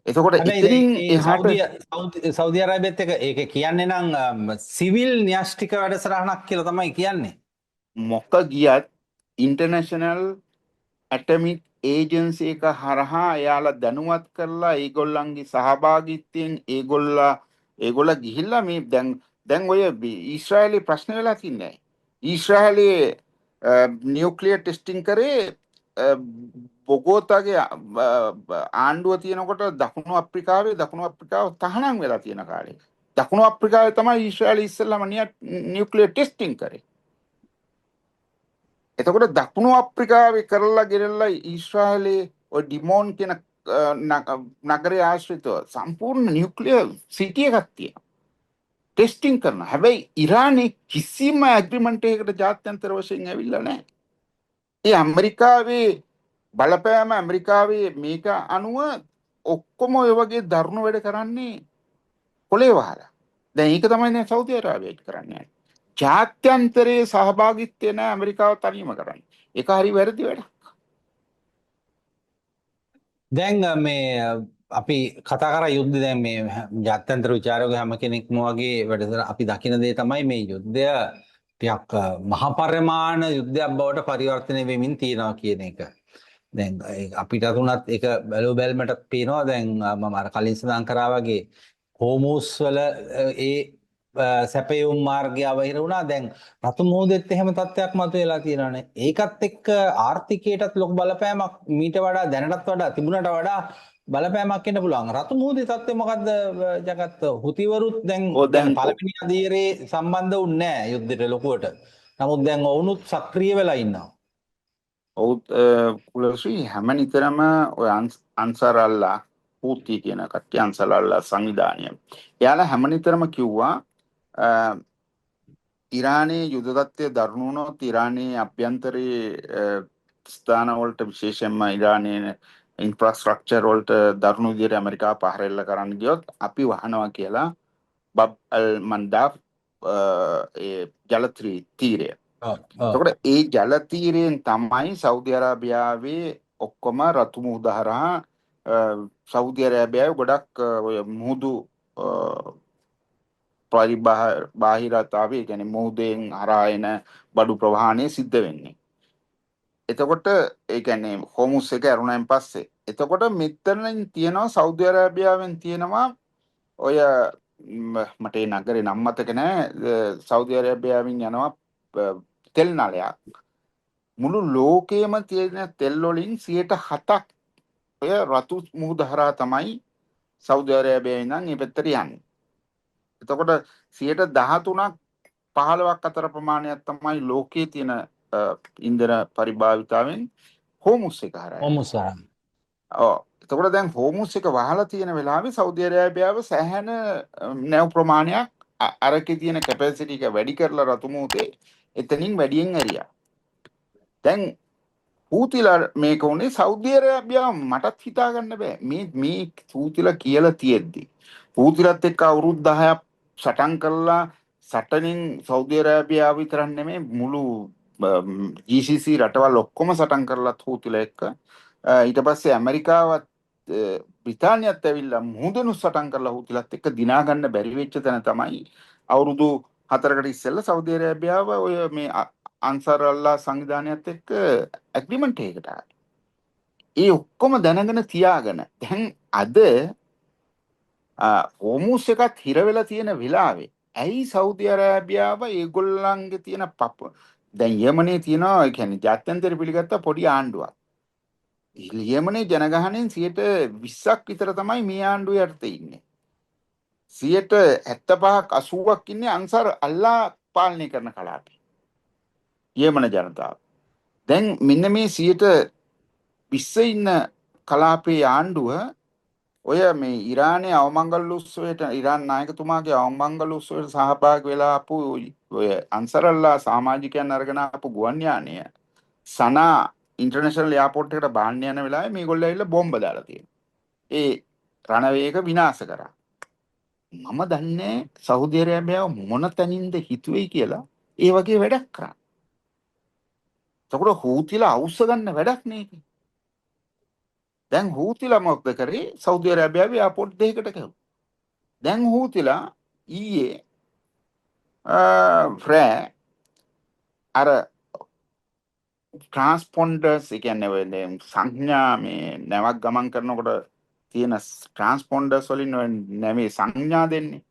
එතකොට හැබැයි ඉතින් ඒ එහාට සෞදි අරාබියත් එක ඒක කියන්නේ නම් සිවිල් න්‍යෂ්ටික වැඩසටහනක් කියලා තමයි කියන්නේ. මොක ගියත් ඉන්ටර්නැෂනල් ඇටමික් ඒජන්සි එක හරහා එයාලා දැනුවත් කරලා ඒගොල්ලන්ගේ සහභාගීත්වයෙන් ඒගොල්ල ගිහිල්ලා මේ දැන් ඔය ඊශ්‍රායලයේ ප්‍රශ්න වෙලා තින්නේ. ඊශ්‍රායලයේ නියුක්ලියර් ටෙස්ටිං කරේ බොගෝතාගේ ආණ්ඩුව තියෙනකොට දකුණු අප්‍රිකාව තහනම් වෙලා තියෙන කාලේ. දකුණු අප්‍රිකාවේ තමයි ඊශ්‍රායලය ඉස්සෙල්ලාම නියුක්ලියර් ටෙස්ටිං කරේ. එතකොට දකුණු අප්‍රිකාවේ කරලා ගෙනල්ලා ඊශ්‍රායලයේ ඔය ඩිමෝන් කියන නගරයේ ආශ්‍රිතව සම්පූර්ණ නියුක්ලියර් සිටි එකක් තියෙනවා. ටෙස්ටිං කරනවා. හැබැයි ඉරානයේ කිසිම ඇග්‍රීමන්ට් එකකට ජාත්‍යන්තර වශයෙන් ඇවිල්ලා නැහැ. ඒ ඇමරිකාවේ බලපෑම ඇමරිකාවේ මේක අනුව ඔක්කොම ඔය වගේ දරුණු වැඩ කරන්නේ කොලේ වහලා. දැන් ඒක තමයි දැන් සෞදි අරාබියට කරන්නේ. ජාත්‍යන්තරයේ සහභාගීත්වය නැහැ ඇමරිකාව තනියම කරන්නේ. ඒක හරි වැරදි වැඩක්. දැන් මේ අපි කතා කරා යුද්ධ දැන් මේ ජාත්‍යන්තර විචාරක හැම කෙනෙක්ම වගේ වැඩසටහන අපි දකින දේ තමයි මේ යුද්ධය ටිකක් මහා පරිමාණ යුද්ධයක් බවට පරිවර්තනය වෙමින් තියෙනවා කියන එක. දැන් අපිට තුනත් ඒක බැලු බැලමට පේනවා දැන් මම අර කලින් සඳහන් කරා වගේ හෝමූස් වල ඒ සැපයුම් මාර්ගය අවහිර වුණා. දැන් රතු මුහුදෙත් එහෙම තත්ත්වයක් මතුවලා තියෙනවානේ. ඒකත් එක්ක ආර්ථිකයටත් ලොකු බලපෑමක් මීට වඩා දැනටත් වඩා තිබුණට වඩා බලපෑමක් එන්න පුළුවන්. රතු මුහුදේ තත්ත්වය මොකද්ද ජගත්? හුතිවරුත් දැන් පළවෙනි අධීරේ සම්බන්ධ වුන්නේ නැහැ යුද්ධෙට ලොකුවට. නමුත් දැන් ඔවුනුත් සක්‍රිය වෙලා ඉන්නවා. ඔව් කුලශ්‍රී හැමනිතරම ඔය අන්සාර් අල්ලා හූති කියන කට්ටිය අන්සාර් අල්ලා සංවිධානය. එයාලා හැමනිතරම කිව්වා ඉරානයේ යුද තත්ත්වය දරුණු වුණොත් ඉරානයේ අභ්‍යන්තරයේ ස්ථාන වලට විශේෂයෙන්ම ඉරානයේ ඉන්ෆ්‍රාස්ට්‍රක්චර් වලට දරුණු විදිහට ඇමරිකාව පහර එල්ල කරන්න ගියොත් අපි වහනවා කියලා බබ් අල් මන්දාෆ් ඒ ජල තීරය. එතකොට ඒ ජල තීරයෙන් තමයි සෞදි අරාබියාවේ ඔක්කොම රතු මුහුද හරහා සෞදි අරාබියාවේ ගොඩක් ඔය මුහුදු බාහිරතාවේ කියන්නේ මුහුදෙන් හරහා එන බඩු ප්‍රවාහණය සිද්ධ වෙන්නේ. එතකොට ඒ කියන්නේ හෝමුස් එක ඇරුණාන් පස්සේ එතකොට මෙතනින් තියෙනවා සෞදි අරාබියාවෙන් තියෙනවා ඔය මට ඒ නගරේ නම් මතක නැහැ සෞදි අරාබියාවෙන් යනවා තෙල් නලයක් මුළු ලෝකයේම තියෙන තෙල් වලින් 7% ඔය රතු මුහුද හරහා තමයි සෞදි අරාබියාවේ ඉඳන් මේ පැත්තට යන්නේ. එතකොට 13%ක් 15ක් අතර ප්‍රමාණයක් තමයි ලෝකයේ තියෙන ඉන්ධන පරිභාවිතාවෙන් හෝමුස් එක හරහා. හෝමුස් හරහා. ඔව්. එතකොට දැන් හෝමුස් එක වහලා තියෙන වෙලාවේ සෞදි අරාබියාව සෑහෙන නැව් ප්‍රමාණයක් අරකේ තියෙන කැපැසිටි එක වැඩි කරලා රතු මුහුදේ එතනින් වැඩියෙන් ඇරියා. දැන් හූතිලා මේක උනේ සෞදි අරාබියාව මටත් හිතා ගන්න බෑ. මේ හූතිලා කියලා තියෙද්දි හූතිලත් එක්ක අවුරුදු 10ක් සටන් කරලා සටනින් සෞදි අරාබියාව විතරක් නෙමෙයි මුළු GCC රටවල් ඔක්කොම සටන් කරලත් හූතිලා එක්ක ඊට පස්සේ ඇමරිකාවත් බ්‍රිතාන්‍යයත් ඇවිල්ලා මුහුදෙනු සටන් කරලා හූතිලත් එක්ක දිනා ගන්න බැරි වෙච්ච තැන තමයි අවුරුදු 4කට ඉස්සෙල්ලා සෞදි අරාබියාව ඔය මේ අන්සාර් අල්ලා සංවිධානයත් එක්ක ඇග්‍රීමන්ට් එකකට ආවා. ඒ ඔක්කොම දැනගෙන තියාගෙන දැන් අද හෝමුස් එකත් හිර වෙලා තියෙන වෙලාවේ ඇයි සෞදි අරාබියාව ඒගොල්ලන්ගේ තියෙන දැන් යමනේ තියෙනවා ඒ කියන්නේ ජාත්‍යන්තර පිළිගත්ත පොඩි ආණ්ඩුවක්. යමනේ ජනගහනයෙන් 20ක් විතර තමයි මේ ආණ්ඩුව යටතේ ඉන්නේ. 75ක් 80ක් ඉන්නේ අන්සාර් අල්ලා පාලනය කරන කලාපේ. යමන ජනතාව. දැන් මෙන්න මේ 20 ඉන්න කලාපේ ආණ්ඩුව ඔය මේ ඉරානයේ අවමංගල උත්සවයට ඉරාන් නායකතුමාගේ අවමංගල උත්සවයට සහභාගී වෙලා ආපු ඔය අන්සරල්ලා සමාජිකයන් අරගෙන ආපු ගුවන් යානය සනා ඉන්ටර්නැෂනල් එයාපෝට් එකට බාන්න යන වෙලාවේ මේගොල්ලෝ ඇවිල්ලා බෝම්බ දාලා තියෙනවා. ඒ රණවේග විනාශ කරා. මම දන්නේ සෞදි අරාබියාව මොන තැනින්ද හිතුවේ කියලා ඒ වගේ වැඩක් කරා. එතකොට හූතිලා අවුස්ස ගන්න වැඩක් නේ. දැන් හූතිලා මොකද කරේ? සෞදි අරාබියාවේ එයාපෝට් දෙකකට ගහුවා. දැන් හූතිලා ඊයේ ෆ්‍රෑ අර ට්‍රාන්ස්පොන්ඩර්ස් ඒ කියන්නේ ඔය සංඥා මේ නැවක් ගමන් කරනකොට තියෙන ට්‍රාන්ස්පොන්ඩර්ස් වලින් ඔය නැවේ සංඥා දෙන්නේ.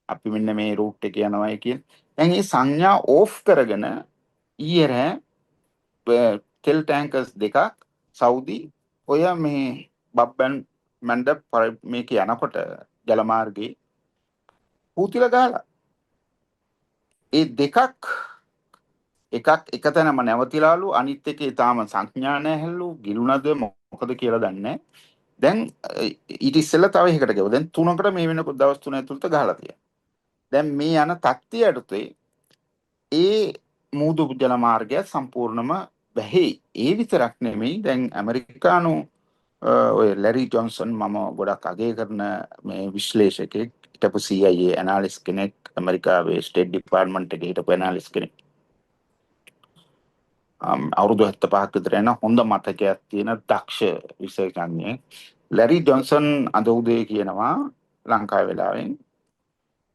අපි මෙන්න මේ රූට් එක යනවායි කියන. දැන් මේ සංඥා ඕෆ් කරගෙන ඊයේ රෑ තෙල් ටැංකර්ස් දෙකක් සෞදි ඔය මේ බබ්බන් මණ්ඩප් මේක යනකොට ජල මාර්ගයේ හූතිලා ගහලා ඒ දෙකක් එකක් එක තැනම නැවතිලාලු අනිත් එකේ තාම සංඥා නැහැලු ගිලුණද මොකද කියලා දන්නේ. දැන් ඊට ඉස්සෙල්ලා තව එකකට ගියා. දැන් තුනකට මේ වෙනකොට දවස් 3 ඇතුළත ගහලා තියෙනවා. දැන් මේ යන තත්ත්වයට ඒ මූදු ජල මාර්ගය සම්පූර්ණම වැහි. ඒ විතරක් නෙමෙයි දැන් ඇමරිකානු ඔය ලැරි ජොන්සන් මම ගොඩක් අගය කරන මේ විශ්ලේෂකෙක් හිටපු CIA ඇනාලිස්ට් කෙනෙක් ඇමරිකාවේ ස්ටේට් ඩිපාර්ට්මන්ට් එකේ හිටපු ඇනාලිස්ට් කෙනෙක්. අවුරුදු 75ක් විතර යන හොඳ මතකයක් තියෙන දක්ෂ විශේෂඥයෙක් ලැරි ජොන්සන් අද උදේ කියනවා ලංකාවේ වෙලාවෙන්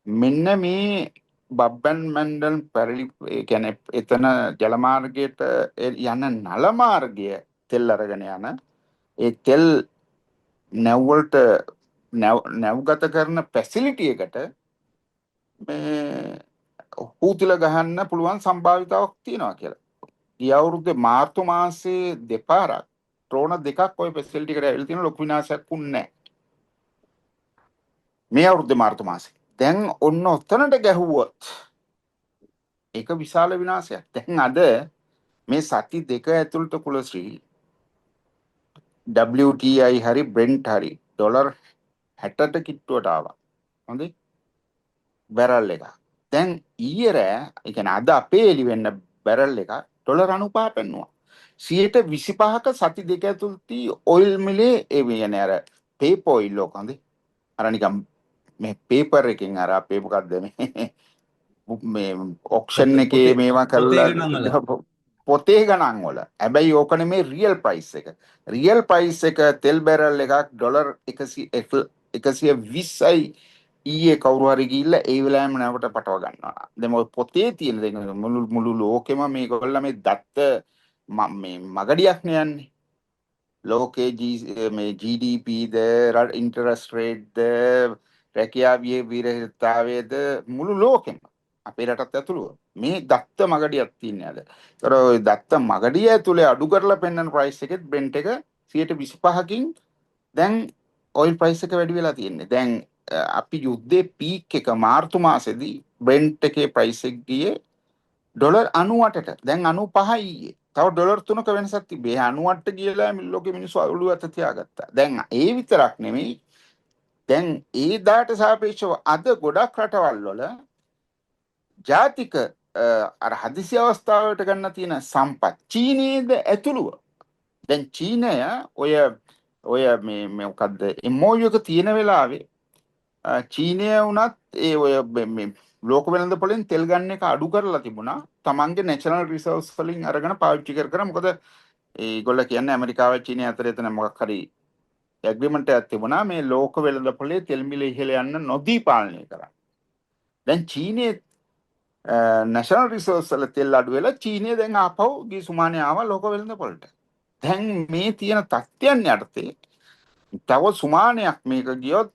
මෙන්න මේ බබ්බන් මැන්ඩල් පැරලි කියන්නේ එතන ජල මාර්ගයට යන නල මාර්ගය තෙල් අරගෙන යන ඒ තෙල් නැව්වලට නැව්ගත කරන ෆැසිලිටි එකට මේ හූතිලා ගහන්න පුළුවන් සම්භාවිතාවක් තියෙනවා කියලා. ගිය අවුරුද්දේ මාර්තු මාසයේ දෙපාරක් ඩ්‍රෝන දෙකක් ওই ෆැසිලිටි එකට ඇවිල්ලා තියෙන ලොකු විනාශයක් වුණේ නැහැ. මේ අවුරුද්දේ මාර්තු මාසේ. දැන් ඔන්න ඔතනට ගැහුවොත් ඒක විශාල විනාශයක්. දැන් අද මේ සති දෙක ඇතුළත කුලශ්‍රී WTI හරි Brent හරි ඩොලර් 60ට කිට්ටුවට ආවා. හොඳයි. බැරල් එක. දැන් ඊයේ රෑ ඒ කියන්නේ අද අපේ එළි වෙන්න බැරල් එක ඩොලර් 95 පෙන්නුවා. 125ක සති දෙක ඇතුළතදී ඔයිල් මිලේ ඒ කියන්නේ අර පේපර් ඔයිල් එක හොඳයි. අර නිකම් මේ පේපර් එකෙන් අර අපේ මොකක්ද මේ ඔක්ෂන් එකේ මේවා කරලා පොතේ ගණන් වල. හැබැයි ඕක නෙමේ රියල් ප්‍රයිස් එක. රියල් ප්‍රයිස් එක තෙල් බැරල් එකක් ඩොලර් 120යි ඊයේ කවුරු හරි ගිහිල්ලා ඒ වෙලාවෙම නැවට පටව ගන්නවා. දැන් ඔය පොතේ තියෙන දේ මුළු ලෝකෙම මේගොල්ලෝ මේ දත්ත මේ මගඩියක් නෑන්නේ. ලෝකේ මේ GDP ද ඉන්ටරස්ට් රේට් ද රැකියා විරහිතතාවයද මුළු ලෝකෙම අපේ රටත් ඇතුළුව මේ දත්ත මගඩියක් තියන්නේ අද. ඒතර ওই දත්ත මගඩිය ඇතුලේ අඩු කරලා පෙන්වන ප්‍රයිස් එකෙත් බ්‍රෙන්ට් එක 125කින් දැන් ඔයිල් ප්‍රයිස් එක වැඩි වෙලා තියෙන්නේ. දැන් අපි යුද්ධේ පීක් එක මාර්තු මාසෙදී බ්‍රෙන්ට් එකේ ප්‍රයිස් එක ගියේ ඩොලර් 98ට. දැන් 95යි ඊයේ. තව ඩොලර් 3ක වෙනසක් තිබේ. 98ට ගියලා ලෝකෙ මිනිස්සු ඔළුව අත තියාගත්තා. දැන් ඒ විතරක් නෙමෙයි. දැන් ඒ දාට සාපේක්ෂව අද ගොඩක් රටවල් වල ජාතික අර හදිසි අවස්ථාවකට ගන්න තියෙන සම්පත් චීනයේද ඇතුළුව. දැන් චීනය ඔය මේ මොකද්ද MOU එක තියෙන වෙලාවේ චීනය වුණත් ඒ ඔය මේ ලෝක වෙළඳපොළෙන් තෙල් ගන්න එක අඩු කරලා තිබුණා. තමන්ගේ නැෂනල් රිසර්ව්ස් වලින් අරගෙන පාවිච්චි කර මොකද ඒගොල්ලෝ කියන්නේ ඇමරිකාව චීනය අතර එතන මොකක් හරි ඇග්‍රීමන්ට් එකක් තිබුණා මේ ලෝක වෙළඳපොළේ තෙල් මිල ඉහළ යන්න නොදී පාලනය කරන්න. දැන් චීනයේ නැෂනල් රිසෝර්ස් වල තෙල් අඩු වෙලා චීනය දැන් ආපහු ගිය සුමානේ ආවා ලෝක වෙළඳපොළට. දැන් මේ තියෙන තත්ත්වයන් යටතේ තව සුමානයක් මේක ගියොත්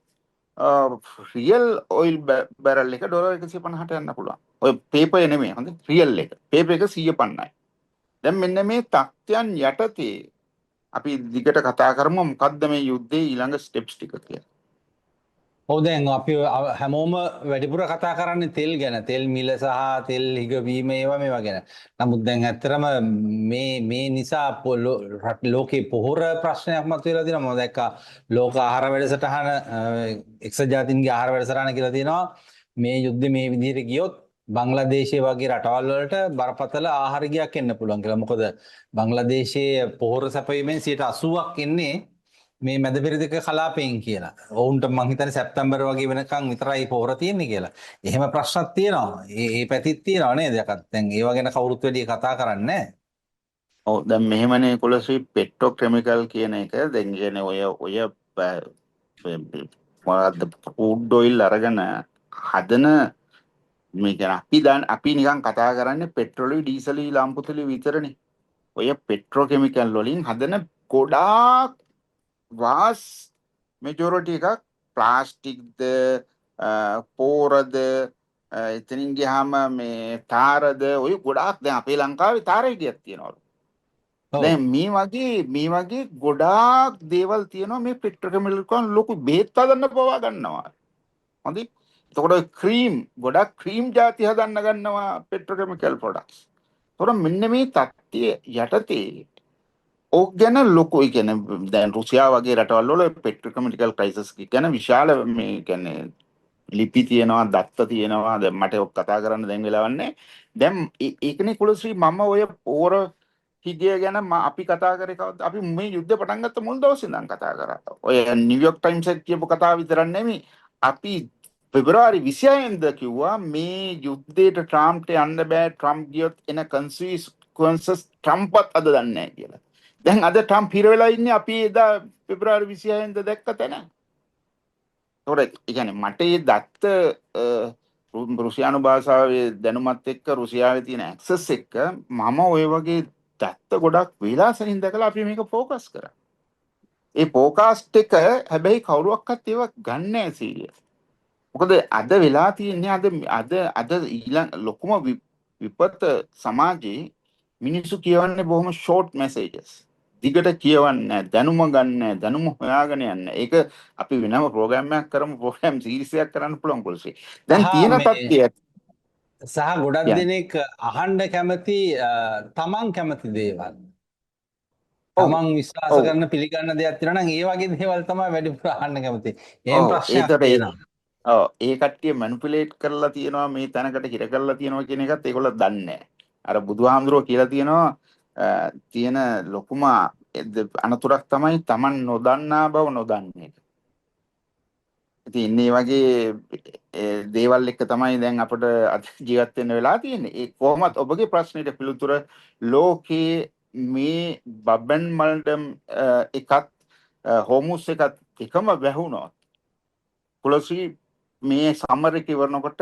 රියල් ඔයිල් බැරල් එක ඩොලර් 150ට යන්න පුළුවන්. ඔය පේපර් නෙමෙයි හොඳ රියල් එක. පේපර් එක 150යි. දැන් මෙන්න මේ තත්ත්වයන් යටතේ අපි දිගට කතා කරමු මොකද්ද මේ යුද්ධයේ ඊළඟ ස්ටෙප්ස් ටික කියලා. ඔව් දැන් අපි හැමෝම වැඩිපුර කතා කරන්නේ තෙල් ගැන. තෙල් මිල සහ තෙල් හිගවීම මේවා ගැන. නමුත් දැන් ඇත්තටම මේ නිසා ලෝකේ පොහොර ප්‍රශ්නයක් මතුවලා තියෙනවා. මම දැක්කා ලෝක ආහාර වැඩසටහන එක්සත් ජාතීන්ගේ ආහාර වැඩසටහන කියලා තියෙනවා. මේ යුද්ධ මේ විදිහට ගියොත් බංග්ලාදේශයේ වගේ රටවල් වලට බරපතල ආහාර ගියක් එන්න පුළුවන් කියලා. මොකද බංග්ලාදේශයේ පොහොර සැපයීමෙන් 80%ක් එන්නේ මේ මැද පෙරදිග කලාපයෙන් කියලා. ඔවුන්ට මං හිතන්නේ සැප්තැම්බර් වගේ වෙනකන් විතරයි පොහොර තියෙන්නේ කියලා. එහෙම ප්‍රශ්නක් තියෙනවා. ඒ පැතිත් තියෙනවා නේද? යකත් දැන් ඒව ගැන කවුරුත් වැඩි කතා කරන්නේ නැහැ. ඔව් දැන් මෙහෙමනේ කුලශ්‍රී පෙට්‍රෝකෙමිකල් කියන එක දැන් කියන්නේ ඔය මොකද්ද ෆුඩ් ඔයිල් අරගෙන හදන මේ කියන්නේ අපි නිකන් කතා කරන්නේ පෙට්‍රෝලුයි ඩීසලුයි ලාම්පුතුලි විතරනේ. ඔය පෙට්‍රෝකෙමිකල් වලින් හදන ගොඩාක් වාස් මෙජොරිටි එකක් ප්ලාස්ටික්ද පෝරද එතනින් ගියාම මේ තාරද ඔය ගොඩාක් දැන් අපේ ලංකාවේ තාර හිටියක් තියෙනවලු. දැන් මේ වගේ ගොඩාක් දේවල් තියෙනවා මේ පෙට්‍රෝකෙමිකල් කන් ලොකු බේත් හදන්න පවා ගන්නවා. හොඳයි. එතකොට ක්‍රීම් ගොඩක් ක්‍රීම් ಜಾති හදන්න ගන්නවා පෙට්‍රෝකෙමිකල් ප්‍රොඩක්ට්ස්. ඒතකොට මෙන්න මේ තත්ත්වය යටතේ ඕක ගැන ලොකු ඒ කියන්නේ දැන් රුසියාව වගේ රටවල් වල පෙට්‍රෝකෙමිකල් ක්‍රයිසිස් ගැන විශාල මේ කියන්නේ ලිපි තියෙනවා දත්ත තියෙනවා දැන් මට ඔක් කතා කරන්න දැන් වෙලාවක් නැහැ. දැන් ඒකනේ කුලශ්‍රී මම ඔය පෝර හිගය ගැන අපි කතා කරේ කවද්ද අපි මේ යුද්ධ පටන් ගත්ත මුල් දවසේ ඉඳන් කතා කරා. ඔය නිව්යෝර්ක් ටයිම්ස් එකේ කියපු කතාව විතරක් නෙමෙයි අපි පෙබරවාරි 26 වෙනිදා කිව්වා මේ යුද්ධයට ට්‍රම්ප්ට යන්න බෑ ට්‍රම්ප් ගියොත් එන කන්සික්වන්සස් ට්‍රම්ප්වත් අද දන්නේ නැහැ කියලා. දැන් අද ට්‍රම්ප් හිර වෙලා ඉන්නේ අපි එදා පෙබරවාරි 26 වෙනිදා දැක්ක තැන. ඒකට ඒ කියන්නේ මට මේ දත්ත රුසියානු භාෂාවේ දැනුමත් එක්ක රුසියාවේ තියෙන ඇක්සස් එක්ක මම ওই වගේ දත්ත ගොඩක් විලාසෙන් දැකලා අපි මේක ફોකස් කරා. ඒ ફોකාස්ට් එක හැබැයි කවුරුවක්වත් ඒව ගන්න නැහැ සීරියස්. මොකද අද වෙලා තියෙන්නේ අද ඊළඟ ලොකුම විපත් සමාජයේ මිනිස්සු කියවන්නේ බොහොම ෂෝට් මැසේජස්. දිගට කියවන්නේ දැනුම ගන්න දැනුම හොයාගෙන යන්න. ඒක අපි වෙනම ප්‍රෝග්‍රෑම් එකක් කරමු ප්‍රෝග්‍රෑම් සීරීස් එකක් කරන්න පුළුවන් කුල්සේ. දැන් තියෙන තත්ත්වය සහ ගොඩක් දෙනෙක් අහන්න කැමති තමන් කැමති දේවල්. තමන් විශ්වාස කරන පිළිගන්න දෙයක් තියෙනවා නම් ඒ වගේ දේවල් තමයි වැඩිපුර අහන්න කැමති. එහෙම ප්‍රශ්නයක් තියෙනවා. ඔව් ඒ කට්ටිය මැනිපියුලේට් කරලා තියෙනවා මේ තැනකට හිර කරලා තියෙනවා කියන එකත් ඒගොල්ලෝ දන්නේ නැහැ. අර බුදුහාමුදුරුවෝ කියලා තියෙනවා තියෙන ලොකුම අනතුරක් තමයි Taman නොදන්නා බව නොදන්නේ. ඉතින් මේ වගේ දේවල් එක්ක තමයි දැන් අපිට ජීවත් වෙන්න වෙලා තියෙන්නේ. ඒ කොහොමත් ඔබගේ ප්‍රශ්නෙට පිළිතුර ලෝකයේ මේ බබන් මල්ඩම් එකත් හෝමුස් එකත් එකම වැහුණොත් කුලශ්‍රී මේ සමර් එක ඉවරනකොට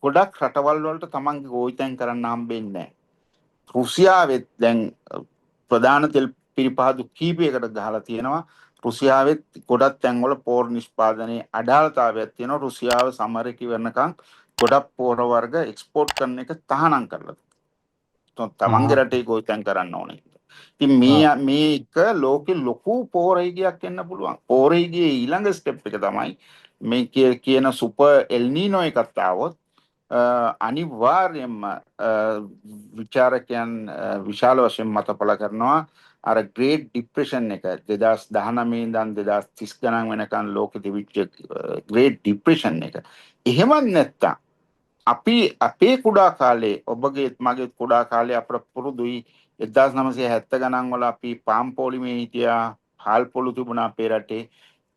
ගොඩක් රටවල් වලට තමන්ගේ ගෝවිතැන් කරන්න හම්බෙන්නේ නැහැ. රුසියාවෙත් දැන් ප්‍රධාන තෙල් පිරිපහදු කීපයකට ගහලා තියෙනවා. රුසියාවෙත් ගොඩක් තැන්වල පෝර නිෂ්පාදනයේ අඩාලතාවයක් තියෙනවා. රුසියාව සමර් එක ඉවරනකම් ගොඩක් පෝර වර්ග එක්ස්පෝර්ට් කරන එක තහනම් කරලා තියෙනවා. තමන්ගේ රටේ ගෝවිතැන් කරන්න ඕනේ. ඉතින් මේක ලෝකෙ ලොකු පෝරහිගයක් එන්න පුළුවන්. පෝරහිගයේ ඊළඟ ස්ටෙප් එක තමයි මේ කියන සුපර් එල්නීනෝ එකක් ආවොත් අනිවාර්යයෙන්ම විචාරකයන් විශාල වශයෙන් මතපල කරනවා අර ග්‍රේට් ડિප්‍රෙෂන් එක 2019 ඉඳන් 2030 ගණන් වෙනකන් ලෝකෙ තිබිච්ච ග්‍රේට් ඩිප්‍රෙෂන් එක. එහෙමත් නැත්තම් අපි අපේ කුඩා කාලේ ඔබගේ මගේ කුඩා කාලේ අපට පුරුදුයි 1970 ගණන් වල අපි පාම් පොලිමේ හිටියා හාල් පොළු තිබුණා අපේ රටේ.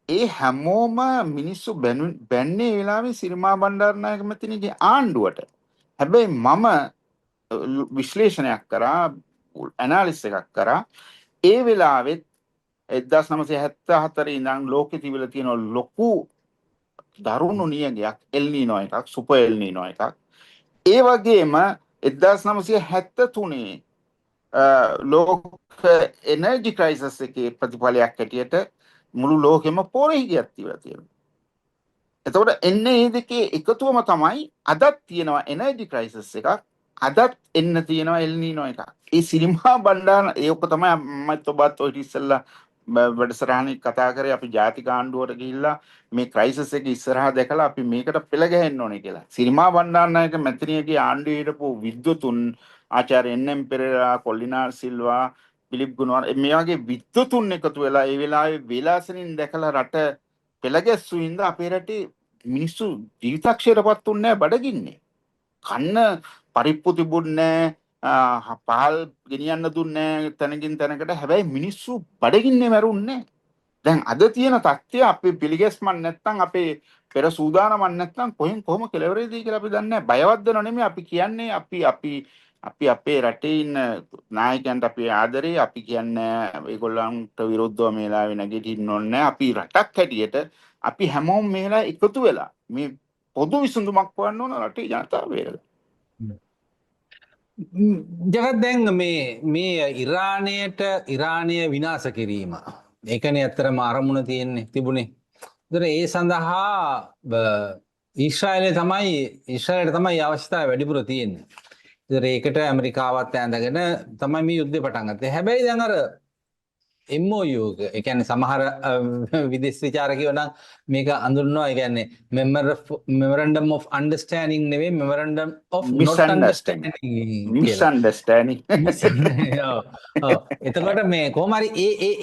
ඒ හැමෝම මිනිස්සු බැන්නේ වෙලාවේ සිරිමා බණ්ඩාරනායක මැතිණිගේ ආණ්ඩුවට. හැබැයි මම විශ්ලේෂණයක් කරා ඇනාලිසිස් එකක් කරා ඒ වෙලාවෙත් 1974 ඉඳන් ලෝකෙ තිබිලා තියෙන ලොකු දරුණු නියගයක් එල්නීනෝ එකක් සුපර් එල්නීනෝ එකක්. ඒ වගේම 1973 ලෝක එනර්ජි ක්‍රයිසිස් එකේ ප්‍රතිඵලයක් හැටියට මුළු ලෝකෙම පෝරහිගයක් තිබිලා තියෙනවා. එතකොට එන්නේ මේ දෙකේ එකතුවම තමයි අදත් තියෙනවා එනර්ජි ක්‍රයිසිස් එකක්. අදත් එන්න තියෙනවා එල් නීනෝ එකක්. ඒ සිරිමා බණ්ඩාර ඒක තමයි මමත් ඔබත් ඔය ඉස්සෙල්ලා වැඩසටහනේ කතා කරේ අපි ජාතික ආණ්ඩුවට ගිහිල්ලා මේ ක්‍රයිසිස් එක ඉස්සරහා දැකලා අපි මේකට පෙළ ගැහෙන්න ඕනේ කියලා. සිරිමා බණ්ඩාරනායක මැතිණියගේ ආණ්ඩුවේ හිටපු විද්වතුන් ආචාර්ය එන්.එම්. පෙරේරා, කොල්ලිනාර් සිල්වා, පිලිප් ගුණවර්ධන මේ වගේ විද්වතුන් එකතු වෙලා ඒ වෙලාවේ වේලාසනින් දැකලා රට පෙළ ගැස්සුවින්ද අපේ රටේ මිනිස්සු ජීවිතක්ෂයටපත් උන්නේ නැහැ බඩගින්නේ. කන්න පරිප්පු තිබුණේ නැහැ, පහල් ගෙනියන්න දුන්නේ නැහැ තැනකින් තැනකට. හැබැයි මිනිස්සු බඩගින්නේ මැරුන්නේ නැහැ. දැන් අද තියෙන තත්ත්වය අපි පිළිගැස්මක් නැත්නම් අපේ පෙර සූදානමක් නැත්නම් කොහොම කෙලවර වෙයිද කියලා අපි දන්නේ නැහැ. බයවද්දන නෙමෙයි අපි කියන්නේ අපි අපේ රටේ ඉන්න නායකයන්ට අපි ආදරේ. අපි කියන්නේ ඒගොල්ලන්ට විරුද්ධව මේ වෙලාවේ නැගිටින්න ඕනේ නැහැ. අපි රටක් හැටියට අපි හැමෝම මේලා එකතු වෙලා මේ පොදු විසඳුමක් හොයන්න ඕන රටේ ජනතාව වේරලා. ජගත් දැන් මේ ඉරානය විනාශ කිරීම ඒකනේ ඇත්තටම අරමුණ තියෙන්නේ තිබුණේ. ඒතර ඒ සඳහා ඊශ්‍රායලයට තමයි අවශ්‍යතාවය වැඩිපුර තියෙන්නේ. ඒතර ඒකට ඇමරිකාවත් ඇඳගෙන තමයි මේ යුද්ධය පටන් ගත්තේ. හැබැයි දැන් අර MOU එක, ඒ කියන්නේ සමහර විදේශ විචාරකයෝ නම් මේක අඳුරනවා, ඒ කියන්නේ memorandum of understanding නෙවෙයි, memorandum of not understanding කියලා. misunderstanding. එතකොට මේ කොහොම හරි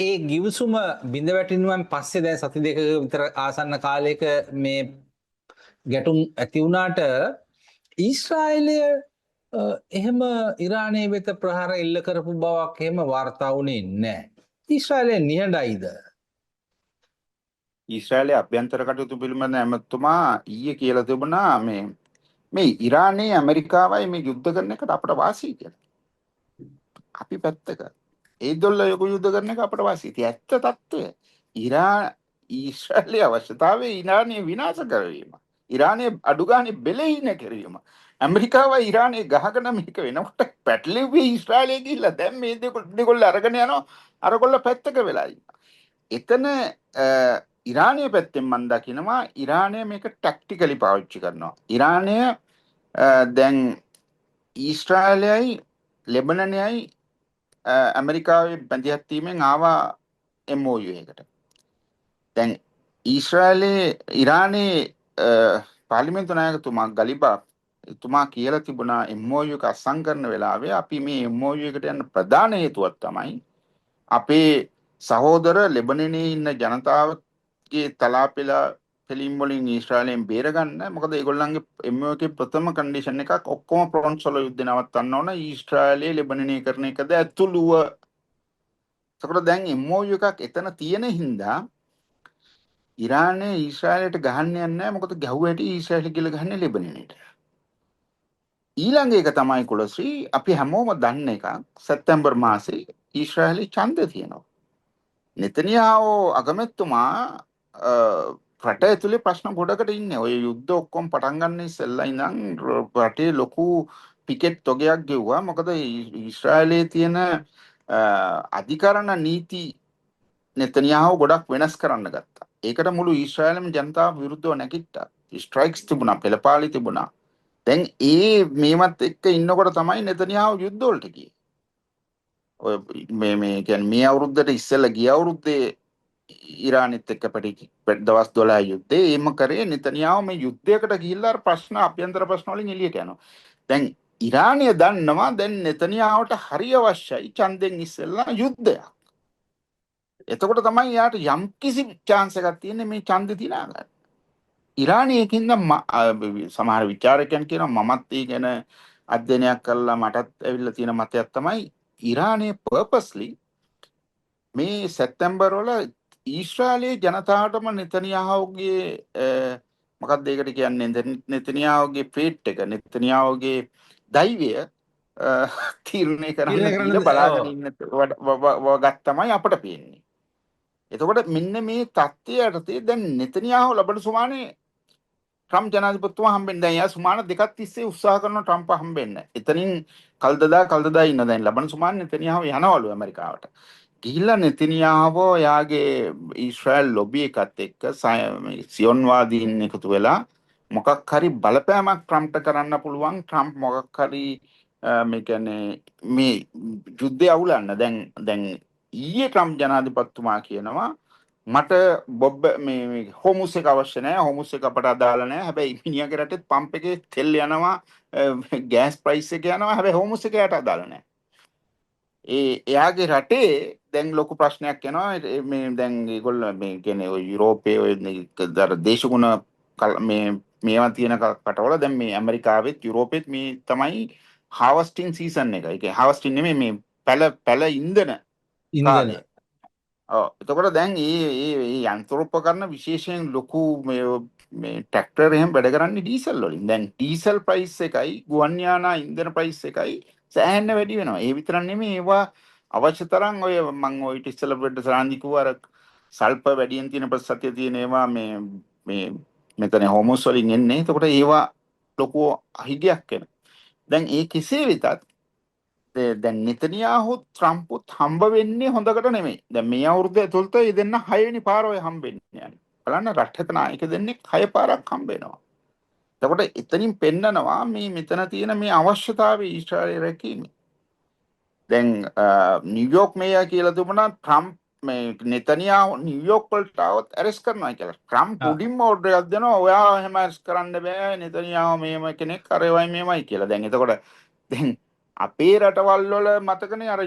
ඒ ගිවිසුම බිඳ වැටෙනුවන් පස්සේ දැන් සති දෙකක විතර ආසන්න කාලයක මේ ගැටුම් ඇති වුණාට ඊශ්‍රායලය එහෙම ඉරානය වෙත ප්‍රහාර එල්ල කරපු බවක් එහෙම වාර්තා වුණේ නැහැ. ඊශ්‍රායලය නිහඬයිද? ඊශ්‍රායලයේ අභ්‍යන්තර කටයුතු පිළිබඳ ඇමතුමා ඊයේ කියලා තිබුණා මේ ඉරානයේ ඇමරිකාවයි මේ යුද්ධ කරන එකට අපට වාසියි කියලා. අපි පැත්තක. ඒගොල්ලෝ යුද්ධ කරන එක අපට වාසියි. ඒ ඇත්ත తত্ত্বය. ඊශ්‍රායලයේ අවශ්‍යතාවය ඉරානය විනාශ කරවීම. ඉරානය අඩු ගානේ බෙලෙහින කිරීම. ඇමරිකාවයි ඉරානය ගහගෙන මේක වෙනකොට පැටලෙව්වේ ඊශ්‍රායලයේ ගිහිල්ලා දැන් මේ දෙකොල්ල අරගෙන යනවා. අරගොල්ල පැත්තක වෙලා ඉන්නවා. එතන ඉරානය පැත්තෙන් මම දකිනවා ඉරානය මේක ටැක්ටිකලි පාවිච්චි කරනවා. ඉරානය දැන් ඊශ්‍රායලයයි ලෙබනනයයි ඇමරිකාවේ බැඳියත් වීමෙන් ආවා MOU එකට. දැන් ඉරානයේ පාර්ලිමේන්තු නායකතුමා ගලිබා එතුමා කියලා තිබුණා MOU එක අත්සන් කරන වෙලාවේ අපි මේ MOU එකට යන්න ප්‍රධාන හේතුවක් තමයි අපේ සහෝදර ලෙබනනේ ඉන්න ජනතාවගේ තලාපෙලා පිළිම් වලින් ඊශ්‍රායලයෙන් බේරගන්න. මොකද ඒගොල්ලන්ගේ MOU එකේ ප්‍රථම කන්ඩිෂන් එකක් ඔක්කොම ෆ්‍රොන්ට්ස් වල යුද්ධ නවත්තන්න ඕන ඊශ්‍රායලයේ ලෙබනනේ කරන එකද ඇතුළුව. ඒකට දැන් MOU එකක් එතන තියෙන හින්දා ඉරානය ඊශ්‍රායලයට ගහන්න යන්නේ නැහැ. මොකද ගැහුවට ඊශ්‍රායල කියලා ගහන්නේ ලෙබනනේට. ඊළඟ එක තමයි කුලශ්‍රී අපි හැමෝම දන්න එකක් සැප්තැම්බර් මාසේ ඊශ්‍රායලයේ ඡන්දය තියෙනවා. නෙතනියාහු අගමැතිතුමා රට ඇතුලේ ප්‍රශ්න ගොඩකට ඉන්නේ. ඔය යුද්ධ ඔක්කොම පටන් ගන්න ඉස්සෙල්ලා ඉඳන් රටේ ලොකු පිකට් තොගයක් ගෙව්වා. මොකද ඊශ්‍රායලයේ තියෙන අධිකරණ නීති නෙතනියාහු ගොඩක් වෙනස් කරන්න ගත්තා. ඒකට මුළු ඊශ්‍රායලම ජනතාව විරුද්ධව නැගිට්ටා. ස්ට්‍රයික්ස් තිබුණා, පෙළපාලි තිබුණා. දැන් මේවත් එක්ක ඉන්නකොට තමයි නෙතනියාහු යුද්ධ වලට ගියේ. ඔය මේ කියන්නේ මේ අවුරුද්දට ඉස්සෙල්ලා ගිය අවුරුද්දේ ඉරානෙත් එක්ක දවස් 12 යුද්ධේ ඒම කරේ නෙතනියාහු මේ යුද්ධයකට ගිහිල්ලා ප්‍රශ්න අභ්‍යන්තර ප්‍රශ්න වලින් එළියට යනවා. දැන් ඉරානය දන්නවා දැන් නෙතනියාහුට හරි අවශ්‍යයි ඡන්දෙන් ඉස්සෙල්ලා යුද්ධයක්. එතකොට තමයි යාට යම්කිසි chance එකක් තියෙන්නේ මේ ඡන්දෙ තියලා ගන්න. ඉරානයේකින්ද සමහර විචාරකයන් කියනවා මමත් ඒ ගැන අධ්‍යයනයක් කරලා මටත් ඇවිල්ලා තියෙන මතයක් තමයි ඉරානයේ purposely මේ සැප්තැම්බර් වල ඊශ්‍රායලයේ ජනතාවටම නෙතනියාහුගේ මොකක්ද ඒකට කියන්නේ නෙතනියාහුගේ ෆේට් එක නෙතනියාහුගේ දෛවය තීරණය කරන්න බලාගෙන ඉන්න වගක් තමයි අපට පේන්නේ. එතකොට මෙන්න මේ தත්ත්වය යටතේ දැන් නෙතනියාහු ලබන සුමානේ ට්‍රම්ප් ජනාධිපතිතුමා හම්බෙන්න දැන් යා සුමාන දෙකක් තිස්සේ උත්සාහ කරන ට්‍රම්ප් හම්බෙන්න. එතනින් කල්දදා ඉන්න දැන් ලබන සුමානේ නෙතනියාහු යනවලු ඇමරිකාවට. ගිහිල්ලා නෙතනියාහුව යාගේ ඊශ්‍රායල් ලොබි එකත් එක්ක සියොන්වාදීන් එකතු වෙලා මොකක් හරි බලපෑමක් ට්‍රම්ප්ට කරන්න පුළුවන්. ට්‍රම්ප් මොකක් හරි මේ කියන්නේ මේ යුද්ධය අවුලන්න. දැන් ඊයේ ට්‍රම්ප් ජනාධිපතිතුමා කියනවා මට බොබ් මේ හොමුස් එක අවශ්‍ය නැහැ. හොමුස් එක අපට අදාළ නැහැ. හැබැයි මිනිහාගේ රටේ පම්ප් එකේ තෙල් යනවා, ගෑස් ප්‍රයිස් එක යනවා. හැබැයි හොමුස් එක යට අදාළ නැහැ. එයාගේ රටේ දැන් ලොකු ප්‍රශ්නයක් යනවා. මේ දැන් ඒගොල්ල මේ කියන්නේ ඔය යුරෝපයේ ඔය දර දේශගුණ මේ මේවා තියෙන කටවල දැන් මේ ඇමරිකාවෙත් යුරෝපෙත් මේ තමයි හාවස්ටිං සීසන් එක. ඒක හාවස්ටිං නෙමෙයි මේ පැල ඉන්ධන ඉන්ධන කාලය. එතකොට දැන් ඒ යන්ත්‍රෝපකරණ විශේෂයෙන් ලොකු මේ ට්‍රැක්ටර් එහෙම වැඩ කරන්නේ ඩීසල් වලින්. දැන් ඩීසල් ප්‍රයිස් එකයි ගුවන් යානා ඉන්ධන ප්‍රයිස් එකයි සෑහෙන්න වැඩි වෙනවා. ඒ විතරක් නෙමෙයි ඒවා අවශ්‍ය තරම් ඔය මම ඔය ඉස්සෙල්ලා වෙද්ද සාන්දි කිව්වා අර සල්ප වැඩියෙන් තියෙන ප්‍රසත්‍ය තියෙන ඒවා මේ මෙතන හෝමෝස් වලින් එන්නේ. එතකොට ඒවා ලොකු අහිගයක් වෙනවා. දැන් ඒ කෙසේ වෙතත් දැන් නෙතනියාහුත් ට්‍රම්ප්ත් හම්බ වෙන්නේ හොඳකට නෙමෙයි. දැන් මේ අවුරුද්ද ඇතුළත මේ දෙන්න 6 වෙනි පාර ඔය හම්බෙන්නේ යන්නේ. බලන්න රටක නායක දෙන්නේ 6 පාරක් හම්බ වෙනවා. එතකොට එතනින් පෙන්නනවා මේ මෙතන තියෙන මේ අවශ්‍යතාවය ඊශ්‍රායලයේ රැකීම. දැන් නිව්යෝක් මේයා කියලා තිබුණා ට්‍රම්ප් මේ නෙතනියාහු නිව්යෝක් වලට આવත් ඇරෙස්ට් කරනවා කියලා. ට්‍රම්ප් උඩින්ම ඕඩර් එකක් දෙනවා ඔයා එහෙම ඇරෙස්ට් කරන්න බෑ නෙතනියාහු මේම කෙනෙක් අර ඒවයි මේමයි කියලා. දැන් එතකොට දැන් අපේ රටවල් වල මතකනේ අර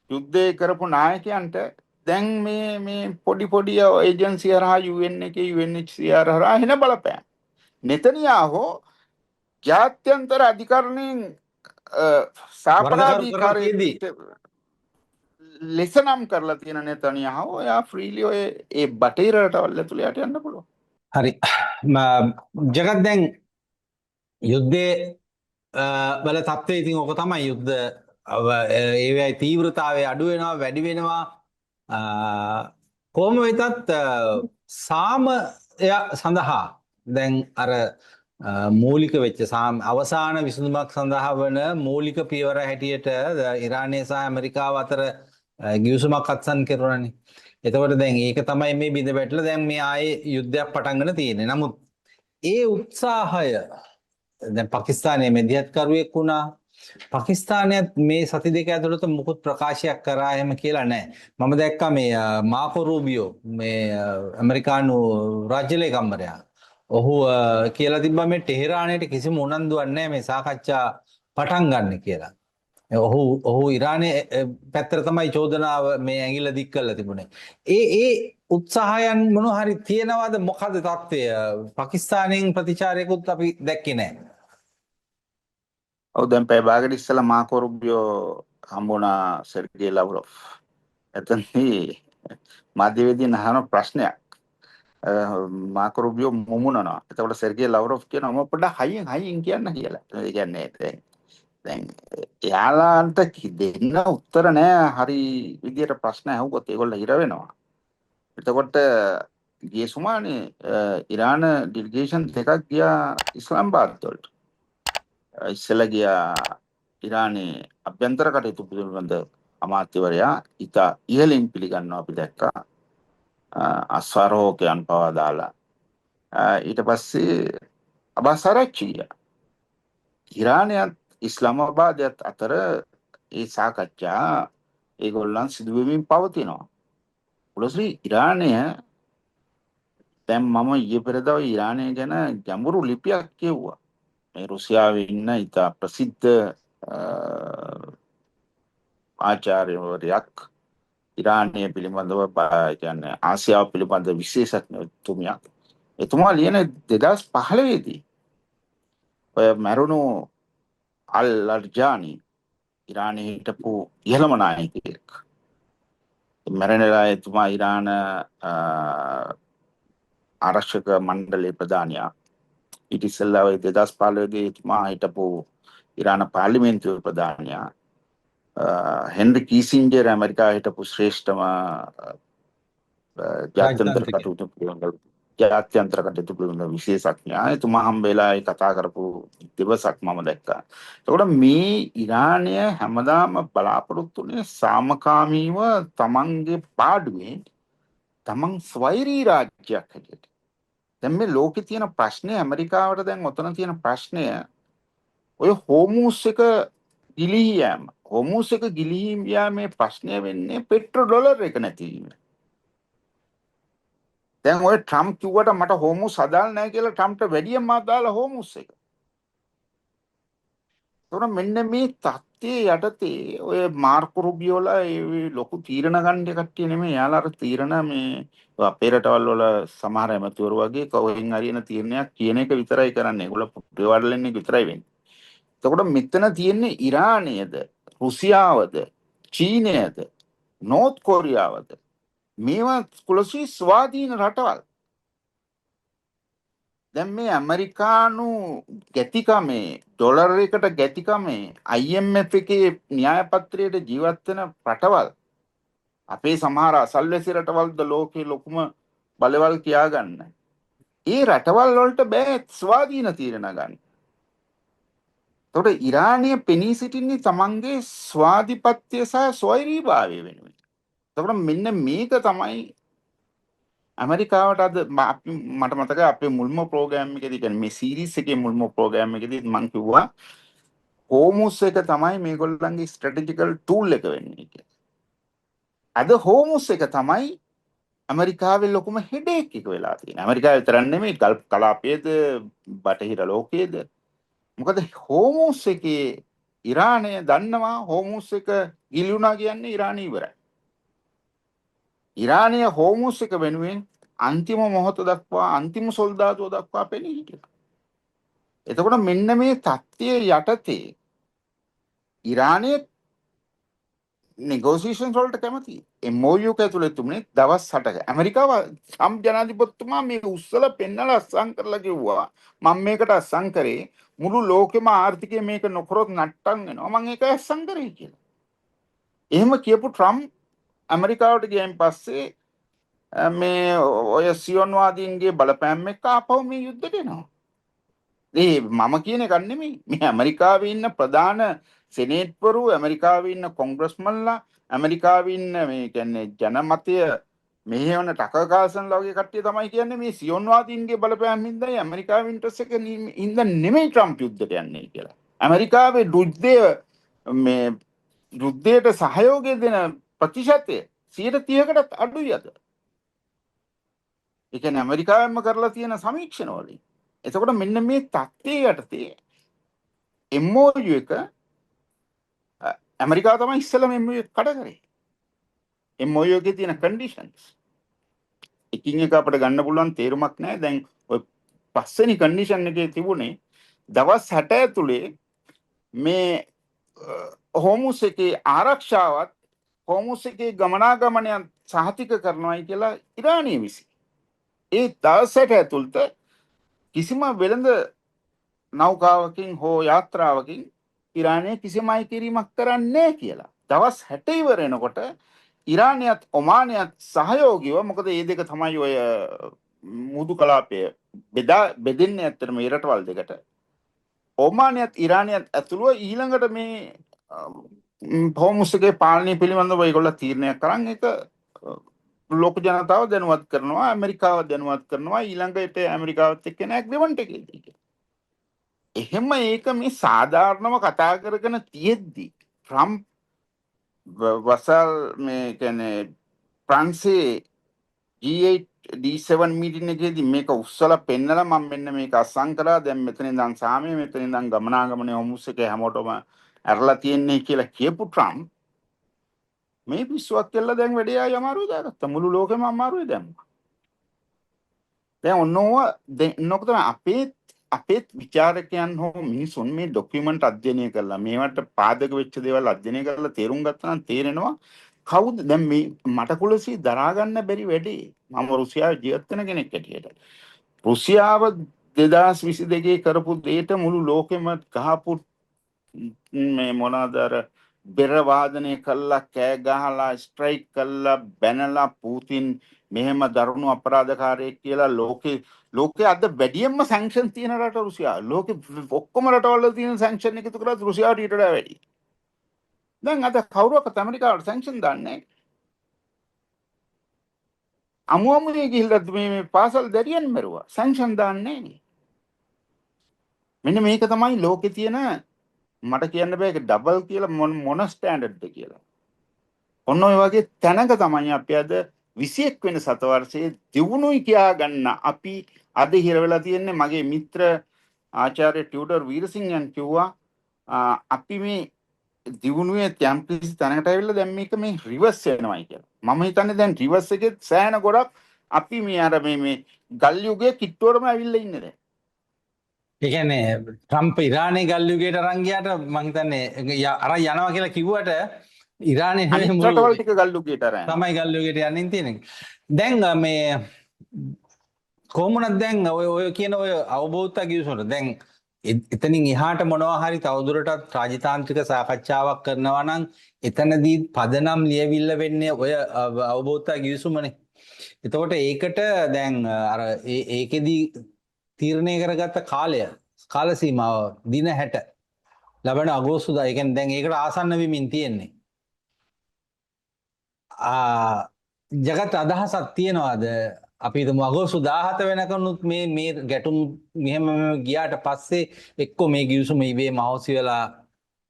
යුද්ධය කරපු නායකයන්ට දැන් මේ පොඩි ඒජන්සි හරහා UN එකේ UNHCR හරහා එන බලපෑම්. නෙතනියාහු ජාත්‍යන්තර අධිකරණයෙන් සාපරාධීකාරී ලෙස නම් කරලා තියෙන නෙතනියාහු එයා ෆ්‍රීලි ඔය ඒ බටහිර රටවල් ඇතුළේ යට යන්න පුළුවන්. හරි. ජගත් දැන් යුද්ධයේ වල තත්ත්වය ඉතින් ඕක තමයි. යුද්ධ ඒවයි තීව්‍රතාවය අඩු වෙනවා වැඩි වෙනවා. කොහොම වෙතත් සාමය සඳහා දැන් අර මූලික වෙච්ච අවසාන විසඳුමක් සඳහා වන මූලික පියවර හැටියට ඉරානය සහ ඇමරිකාව අතර ගිවිසුමක් අත්සන් කෙරුණානේ. එතකොට දැන් ඒක තමයි මේ බිඳ වැටලා දැන් මේ ආයේ යුද්ධයක් පටන් ගන්න තියෙන්නේ. නමුත් ඒ උත්සාහය දැන් පාකිස්තානයේ මැදිහත්කරුවෙක් වුණා. පාකිස්තානයත් මේ සති දෙක ඇතුළත මුකුත් ප්‍රකාශයක් කරා එහෙම කියලා නැහැ. මම දැක්කා මේ මාකෝ රූබියෝ මේ ඇමරිකානු රාජ්‍ය ලේකම්වරයා. ඔහු කියලා තිබ්බා මේ ටෙහෙරානයට කිසිම උනන්දුවක් නැහැ මේ සාකච්ඡා පටන් ගන්න කියලා. ඔහු ඉරානයේ පැත්තට තමයි චෝදනාව මේ ඇඟිල්ල දික් කරලා තිබුණේ. ඒ උත්සාහයන් මොනවා හරි තියනවාද මොකද තත්ත්වය? පාකිස්තානයෙන් ප්‍රතිචාරයකුත් අපි දැක්කේ නැහැ. ඔව් දැන් පැය භාගයට ඉස්සෙල්ලා මාකෝ රුබියෝ හම්බුණා සර්ගේ ලව්රොව්. එතනදී මාධ්‍යවේදීන් අහන ප්‍රශ්නයක් මාකෝ රුබියෝ මුමුණනවා. එතකොට සර්ගේ ලව්රොව් කියනවා මම පොඩ්ඩක් හයියෙන් කියන්න කියලා. ඒ කියන්නේ දැන් එයාලන්ට දෙන්න උත්තර නෑ හරි විදියට ප්‍රශ්න අහුවොත් ඒගොල්ලෝ හිර වෙනවා. එතකොට ගිය සුමානේ ඉරාන ඩෙලිගේෂන් දෙකක් ගියා ඉස්ලාමාබාද් වලට. ඉස්සෙල්ලා ගියා ඉරානයේ අභ්‍යන්තර කටයුතු පිළිබඳ අමාත්‍යවරයා ඉතා ඉහළින් පිළිගන්නවා අපි දැක්කා. අස්වාරෝකයන් පවා දාලා. ඊට පස්සේ අබාස් ආරච්චි ඉරානයත් ඉස්ලාමාබාදයත් අතර ඒ සාකච්ඡා ඒගොල්ලන් සිදු වෙමින් පවතිනවා. උලස්රි ඉරානය දැන් මම ඊයේ පෙරදා ඉරානය ගැන ගැඹුරු ලිපියක් කියුවා. මේ රුසියාවේ ඉන්න ඉතා ප්‍රසිද්ධ ආචාර්යවරයෙක් ඉරානය පිළිබඳව කියන්නේ ආසියාව පිළිබඳ විශේෂඥතුමියක්. එතුමා ලියන 2015 දී ඔය මරුණු අල් ලර්ජානි ඉරානයේ හිටපු ඉහළම නායකයෙක්. මැරෙනලා එතුමා ඉරාන ආරක්ෂක මණ්ඩලයේ ප්‍රධානියා. ඊට ඉස්සෙල්ලා 2015 දී එතුමා හිටපු ඉරාන පාර්ලිමේන්තුවේ ප්‍රධානියා. හෙන්රි කීසින්ජර් ඇමරිකාවේ හිටපු ශ්‍රේෂ්ඨම ජාත්‍යන්තර කටයුතු පිළිබඳ ජාත්‍යන්තර කටයුතු පිළිබඳ විශේෂඥයා එතුමා හම්බෙලා ඒ කතා කරපු දවසක් මම දැක්කා. එතකොට මේ ඉරානය හැමදාම බලාපොරොත්තු වෙන්නේ සාමකාමීව තමන්ගේ පාඩුවේ තමන් ස්වෛරී රාජ්‍යයක් හැටියට. දැන් මේ ලෝකේ තියෙන ප්‍රශ්නේ ඇමරිකාවට දැන් ඔතන තියෙන ප්‍රශ්නය ඔය හෝමූස් එක ගිලිහි යෑම. හෝමූස් එක ගිලිහි යෑමේ ප්‍රශ්නය වෙන්නේ පෙට්‍රෝ ඩොලර් එක නැතිවීම. දැන් ඔය ට්‍රම්ප් කිව්වට මට හෝමූස් අදාළ නැහැ කියලා ට්‍රම්ප්ට වැඩියම අදාළ හෝමූස් එක. ඒතකොට මෙන්න මේ தත්ත්වයේ යටතේ ඔය මාර්කෝ රුබියෝලා ඒ ලොකු තීරණ ගන්න කට්ටිය නෙමෙයි. යාලා අර තීරණ මේ අපේ රටවල් වල සමහර ඇමතිවරු වගේ කවෙන් හරියන තීරණයක් කියන එක විතරයි කරන්නේ. ඒගොල්ලෝ ප්‍රවර්ලෙන් එක විතරයි වෙන්නේ. එතකොට මෙතන තියෙන්නේ ඉරානයද, රුසියාවද, චීනයද, නෝර්ත් කොරියාවද මේවා කුලසී ස්වාධීන රටවල්. දැන් මේ ඇමරිකානු ගැතිකමේ ඩොලර් එකට ගැතිකමේ IMF එකේ න්‍යාය පත්‍රයට ජීවත් වෙන රටවල් අපේ සමහර අසල්වැසි රටවල්ද ලෝකේ ලොකුම බලවල් කියාගන්න. ඒ රටවල් වලට බෑ ස්වාධීන තීරණ ගන්න. එතකොට ඉරානය පෙනී සිටින්නේ තමන්ගේ ස්වාධිපත්‍ය සහ ස්වෛරීභාවය වෙනුවෙන්. එතකොට මෙන්න මේක තමයි ඇමරිකාවට අද මට මතකයි අපේ මුල්ම ප්‍රෝග්‍රෑම් එකේදී කියන්නේ මේ සීරීස් එකේ මුල්ම ප්‍රෝග්‍රෑම් එකේදී මම කිව්වා හෝමුස් එක තමයි මේගොල්ලන්ගේ ස්ට්‍රැටජිකල් ටූල් එක වෙන්නේ කියලා. අද හෝමුස් එක තමයි ඇමරිකාවේ ලොකුම හෙඩේක් එක වෙලා තියෙන්නේ. ඇමරිකාව විතරක් නෙමෙයි ගල්ෆ් කලාපයේද බටහිර ලෝකයේද. මොකද හෝමුස් එකේ ඉරානය දන්නවා හෝමුස් එක ගිලුණා කියන්නේ ඉරානය ඉවරයි. ඉරානය හෝමුස් එක වෙනුවෙන් අන්තිම මොහොත දක්වා අන්තිම සොල්දාදුව දක්වා පෙනී හිටියා. එතකොට මෙන්න මේ தත්ත්වයේ යටතේ ඉරානය නෙගෝසියේෂන්ස් වලට කැමති. MOU එක ඇතුළේ තුනේ දවස් 8ක ඇමරිකාව ට්‍රම්ප් ජනාධිපතිතුමා මේ උස්සලා පෙන්නලා අස්සම් කරලා කිව්වා මම මේකට අස්සම් කරේ මුළු ලෝකෙම ආර්ථිකය මේක නොකරොත් නට්ටම් වෙනවා මම ඒක අස්සම් කරේ කියලා. එහෙම කියපු ට්‍රම්ප් ඇමරිකාවට ගියන් පස්සේ මේ ඔය සියොන්වාදීන්ගේ බලපෑම් එක්ක ආපහු මේ යුද්ධෙට එනවා. ඒ මම කියන එකක් නෙමෙයි. මේ ඇමරිකාවේ ඉන්න ප්‍රධාන සෙනේට්වරු, ඇමරිකාවේ ඉන්න කොංග්‍රස්මන්ලා, ඇමරිකාවේ ඉන්න මේ කියන්නේ ජනමතය මෙහෙවන ටකර් කාල්සන්ලා වගේ කට්ටිය තමයි කියන්නේ මේ සියොන්වාදීන්ගේ බලපෑම් හින්දායි ඇමරිකාවේ ඉන්ට්‍රස් එක හින්දා නෙමෙයි ට්‍රම්ප් යුද්ධයට යන්නේ කියලා. ඇමරිකාවේ මේ යුද්ධයට සහයෝගය දෙන ප්‍රතිශතය 30%කටත් අඩුයි අද. ඒ කියන්නේ ඇමරිකාවෙන්ම කරලා තියෙන සමීක්ෂණ වලින්. එතකොට මෙන්න මේ තත්ත්වයේ යටතේ MOU එක ඇමරිකාව තමයි ඉස්සෙල්ලාම MOU එක කඩ කරේ. MOU එකේ තියෙන කන්ඩිෂන්ස් එකින් එක අපිට ගන්න පුළුවන් තේරුමක් නැහැ. දැන් ඔය පස්වෙනි කන්ඩිෂන් එකේ තිබුණේ දවස් 60 ඇතුලේ මේ හෝමුස් එකේ ආරක්ෂාවත් හෝමුස් එකේ ගමනාගමනය සහතික කරනවායි කියලා ඉරානය විසින්. ඒ දවස් 60 ඇතුළත කිසිම වෙළඳ නෞකාවකින් හෝ යාත්‍රාවකින් ඉරානය කිසිම අයිතිරීමක් කරන්නේ කියලා. දවස් 60 ඉවර වෙනකොට ඉරානයත් ඔමානයත් සහයෝගීව මොකද මේ දෙක තමයි ඔය මුදු කලාපය බෙදෙන්නේ ඇත්තටම මේ රටවල් දෙකට. ඔමානයත් ඉරානයත් ඇතුළුව ඊළඟට මේ හෝමුස් එකේ පාලනය පිළිබඳව ඒගොල්ලෝ තීරණයක් කරන් ඒක ලෝක ජනතාව දැනුවත් කරනවා ඇමරිකාව දැනුවත් කරනවා ඊළඟට ඇමරිකාවත් එක්ක එන ඇග්‍රීමන්ට් එකේදී. එහෙම ඒක මේ සාධාරණව කතා කරගෙන තියෙද්දි ට්‍රම්ප් වසල් මේ කියන්නේ ප්‍රංශේ G8 D7 මීටින් එකේදී මේක උස්සලා පෙන්නලා මම මෙන්න මේක අස්සම් කරා දැන් මෙතන ඉඳන් සාමය මෙතන ඉඳන් ගමනාගමනයේ හොමුස් එකේ හැමෝටම ඇරලා තියෙන්නේ කියලා කියපු ට්‍රම්ප් මේ පිස්සුවක් කියලා දැන් වැඩේ ආයි අමාරුයි දාගත්තා. මුළු ලෝකෙම අමාරුයි දැම්මා. දැන් ඔන්නෝක තමයි අපේ විචාරකයන් හෝ මිනිසුන් මේ ડોකියුමන්ට් අධ්‍යයනය කරලා මේවට පාදක වෙච්ච දේවල් අධ්‍යයනය කරලා තේරුම් ගත්තා නම් තේරෙනවා කවුද දැන් මේ මට කුලසී දරා ගන්න බැරි වැඩේ. මම රුසියාවේ ජීවත් වෙන කෙනෙක් හැටියට. රුසියාව 2022 කරපු දෙයට මුළු ලෝකෙම ගහපු මේ මොනවාද අර බෙර වාදනය කළා, කෑ ගහලා, ස්ට්‍රයික් කළා, බැනලා පූතින් මෙහෙම දරුණු අපරාධකාරයෙක් කියලා ලෝකේ අද වැඩියෙන්ම සැන්ක්ෂන් තියෙන රට රුසියාව. ලෝකේ ඔක්කොම රටවල තියෙන සැන්ක්ෂන් එකතු කරලා රුසියාවට ඊට වඩා වැඩි. දැන් අද කවුරුවක්වත් ඇමරිකාවට සැන්ක්ෂන් දාන්නේ නැහැ. අමුමුවේ ගිහිල්ලා මේ පාසල් දැරියන් මරුවා. සැන්ක්ෂන් දාන්නේ නැහැ. මෙන්න මේක තමයි ලෝකේ තියෙන මට කියන්න බෑ ඒක ඩබල් කියලා මොන ස්ටෑන්ඩඩ්ද කියලා. ඔන්න ඔය වගේ තැනක තමයි අපි අද 21 වෙනි සතවර්ෂයේ දියුණුයි කියා ගන්න අපි අද හිර වෙලා තියෙන්නේ. මගේ මිත්‍ර ආචාර්ය ටියුඩර් වීරසිංහයන් කිව්වා අපි මේ දියුණුවේ යම්කිසි තැනකට ඇවිල්ලා දැන් මේක මේ රිවර්ස් වෙනවයි කියලා. මම හිතන්නේ දැන් රිවර්ස් එකේ සෑහෙන ගොඩක් අපි මේ අර මේ ගල් යුගයේ කිට්ටුවරම ඇවිල්ලා ඉන්නේ දැන්. ඒ කියන්නේ ට්‍රම්ප් ඉරානයේ ගල් යුගයට අරන් ගියාට මම හිතන්නේ අරන් යනවා කියලා කිව්වට ඉරානයේ නෙමෙයි අනිත් මුළු රටවල් ටික ගල් යුගයට අරන් යනවා. තමයි ගල් යුගයට යන්නේ තියෙන්නේ. දැන් මේ කොහොමද දැන් ඔය කියන ඔය අවබෝධය කිව්සොට දැන් එතනින් එහාට මොනවා හරි තවදුරටත් රාජතාන්ත්‍රික සාකච්ඡාවක් කරනවා නම් එතනදී පදනම් ලියවිල්ල වෙන්නේ ඔය අවබෝධය කිව්සුමනේ. එතකොට ඒකට දැන් අර ඒකෙදී තීරණය කරගත්ත කාල සීමාව දින 60 ලබන අගෝස්තුදා. ඒ කියන්නේ දැන් ඒකට ආසන්න වෙමින් තියෙන්නේ. ජගත් අදහසක් තියනවාද අපි හිතමු අගෝස්තු 17 වෙනකනුත් මේ ගැටුම් මෙහෙම ගියාට පස්සේ එක්කෝ මේ ගිවිසුම ඉබේම අවසි වෙලා